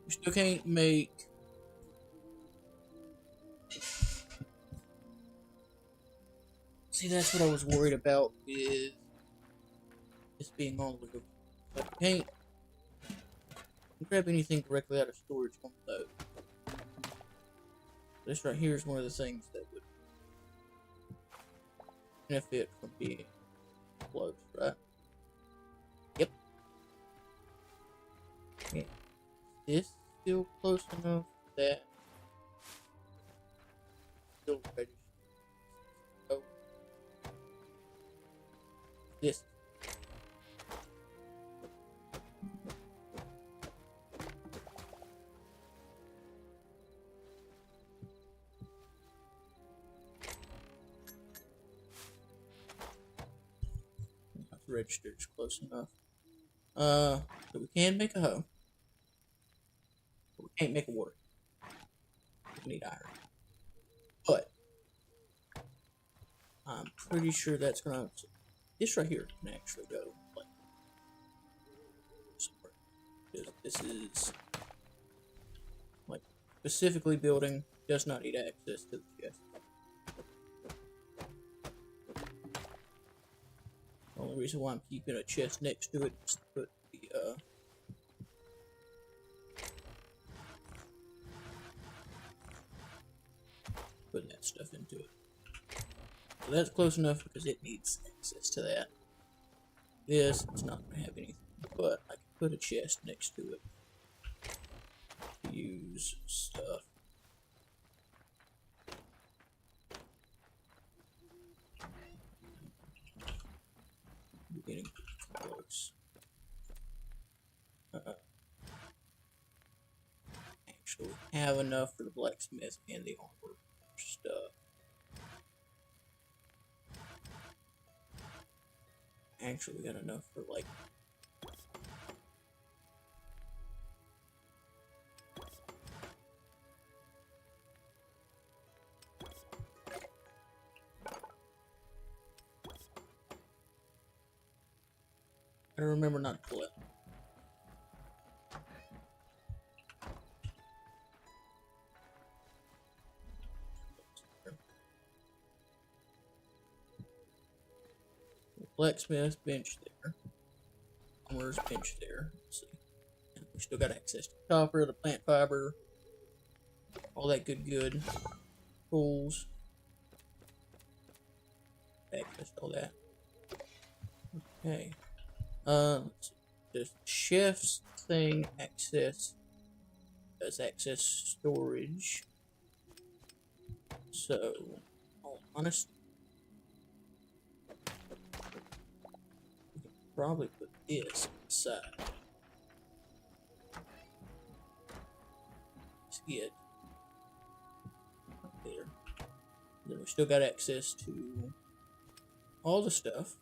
Speaker 1: We still can't make see, that's what I was worried about with this being on loop. So I can't grab anything directly out of storage on the load. This right here is one of the things that would benefit from being close, right? Yep. Yeah. Is this still close enough that still register? Oh, this. Register is close enough. So we can make a hoe. But we can't make a water. We need iron. But I'm pretty sure that's gonna. This right here can actually go like somewhere. This is like specifically building, does not need access to the chest. The only reason why I'm keeping a chest next to it is to put the putting that stuff into it. So that's close enough because it needs access to that. This it's not gonna have anything, but I can put a chest next to it to use stuff. We're getting close. Actually have enough for the blacksmith and the armor stuff. Actually got enough for like Gotta remember not to pull it. Blacksmith bench there. Armorer's bench there. Let's see. We still got access to the copper, the plant fiber, all that good. Tools. Access to all that. Okay. Let's see. Does chef's thing access? Does access storage? So, all honest, we can probably put this inside. That's it. Right there. Then we still got access to all the stuff.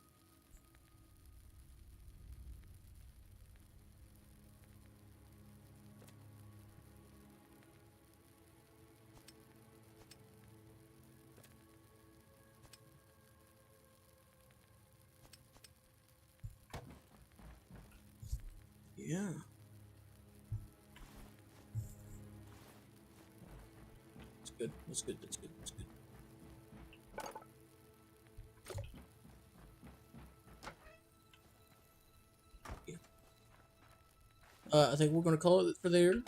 Speaker 1: Yeah. That's good. That's good. That's good. That's good. Yeah. I think we're gonna call it for there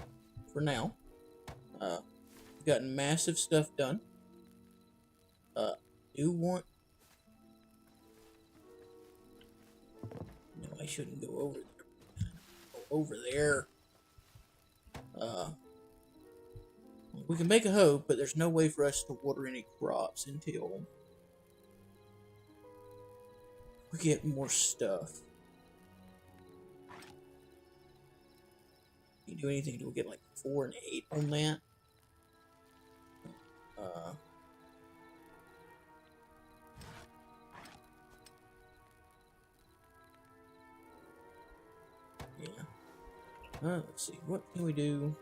Speaker 1: for now. We've gotten massive stuff done. Do want. No, I shouldn't go over there. Go over there. We can make a hoe, but there's no way for us to water any crops until we get more stuff. Can you do anything until we get like 4 and 8 on that? Yeah. Let's see. What can we do?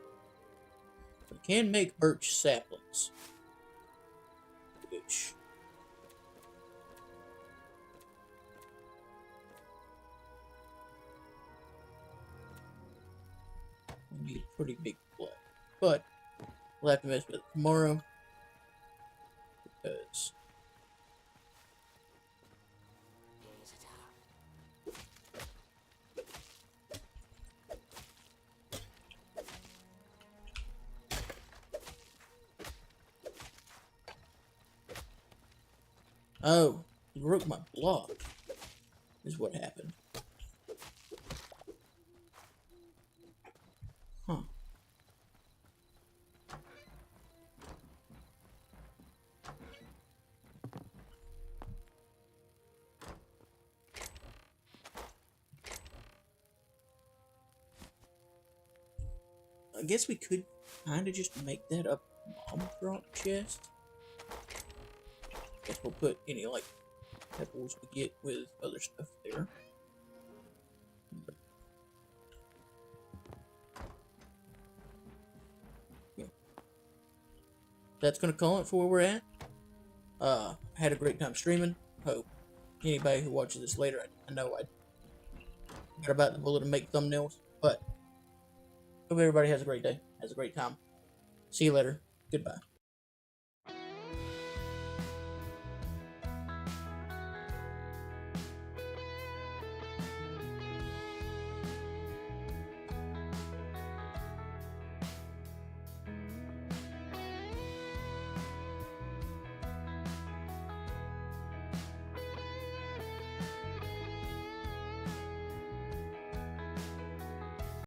Speaker 1: We can make birch saplings. Which... we need a pretty big block. But we'll have to mess with it tomorrow. Because... oh, he broke my block, is what happened. Huh. I guess we could kind of just make that a bomb drop chest. Guess we'll put any, like, pebbles we get with other stuff there. Yeah. That's gonna call it for where we're at. Had a great time streaming. Hope anybody who watches this later, I know I got about the bullet to make thumbnails, but hope everybody has a great day, has a great time. See you later. Goodbye.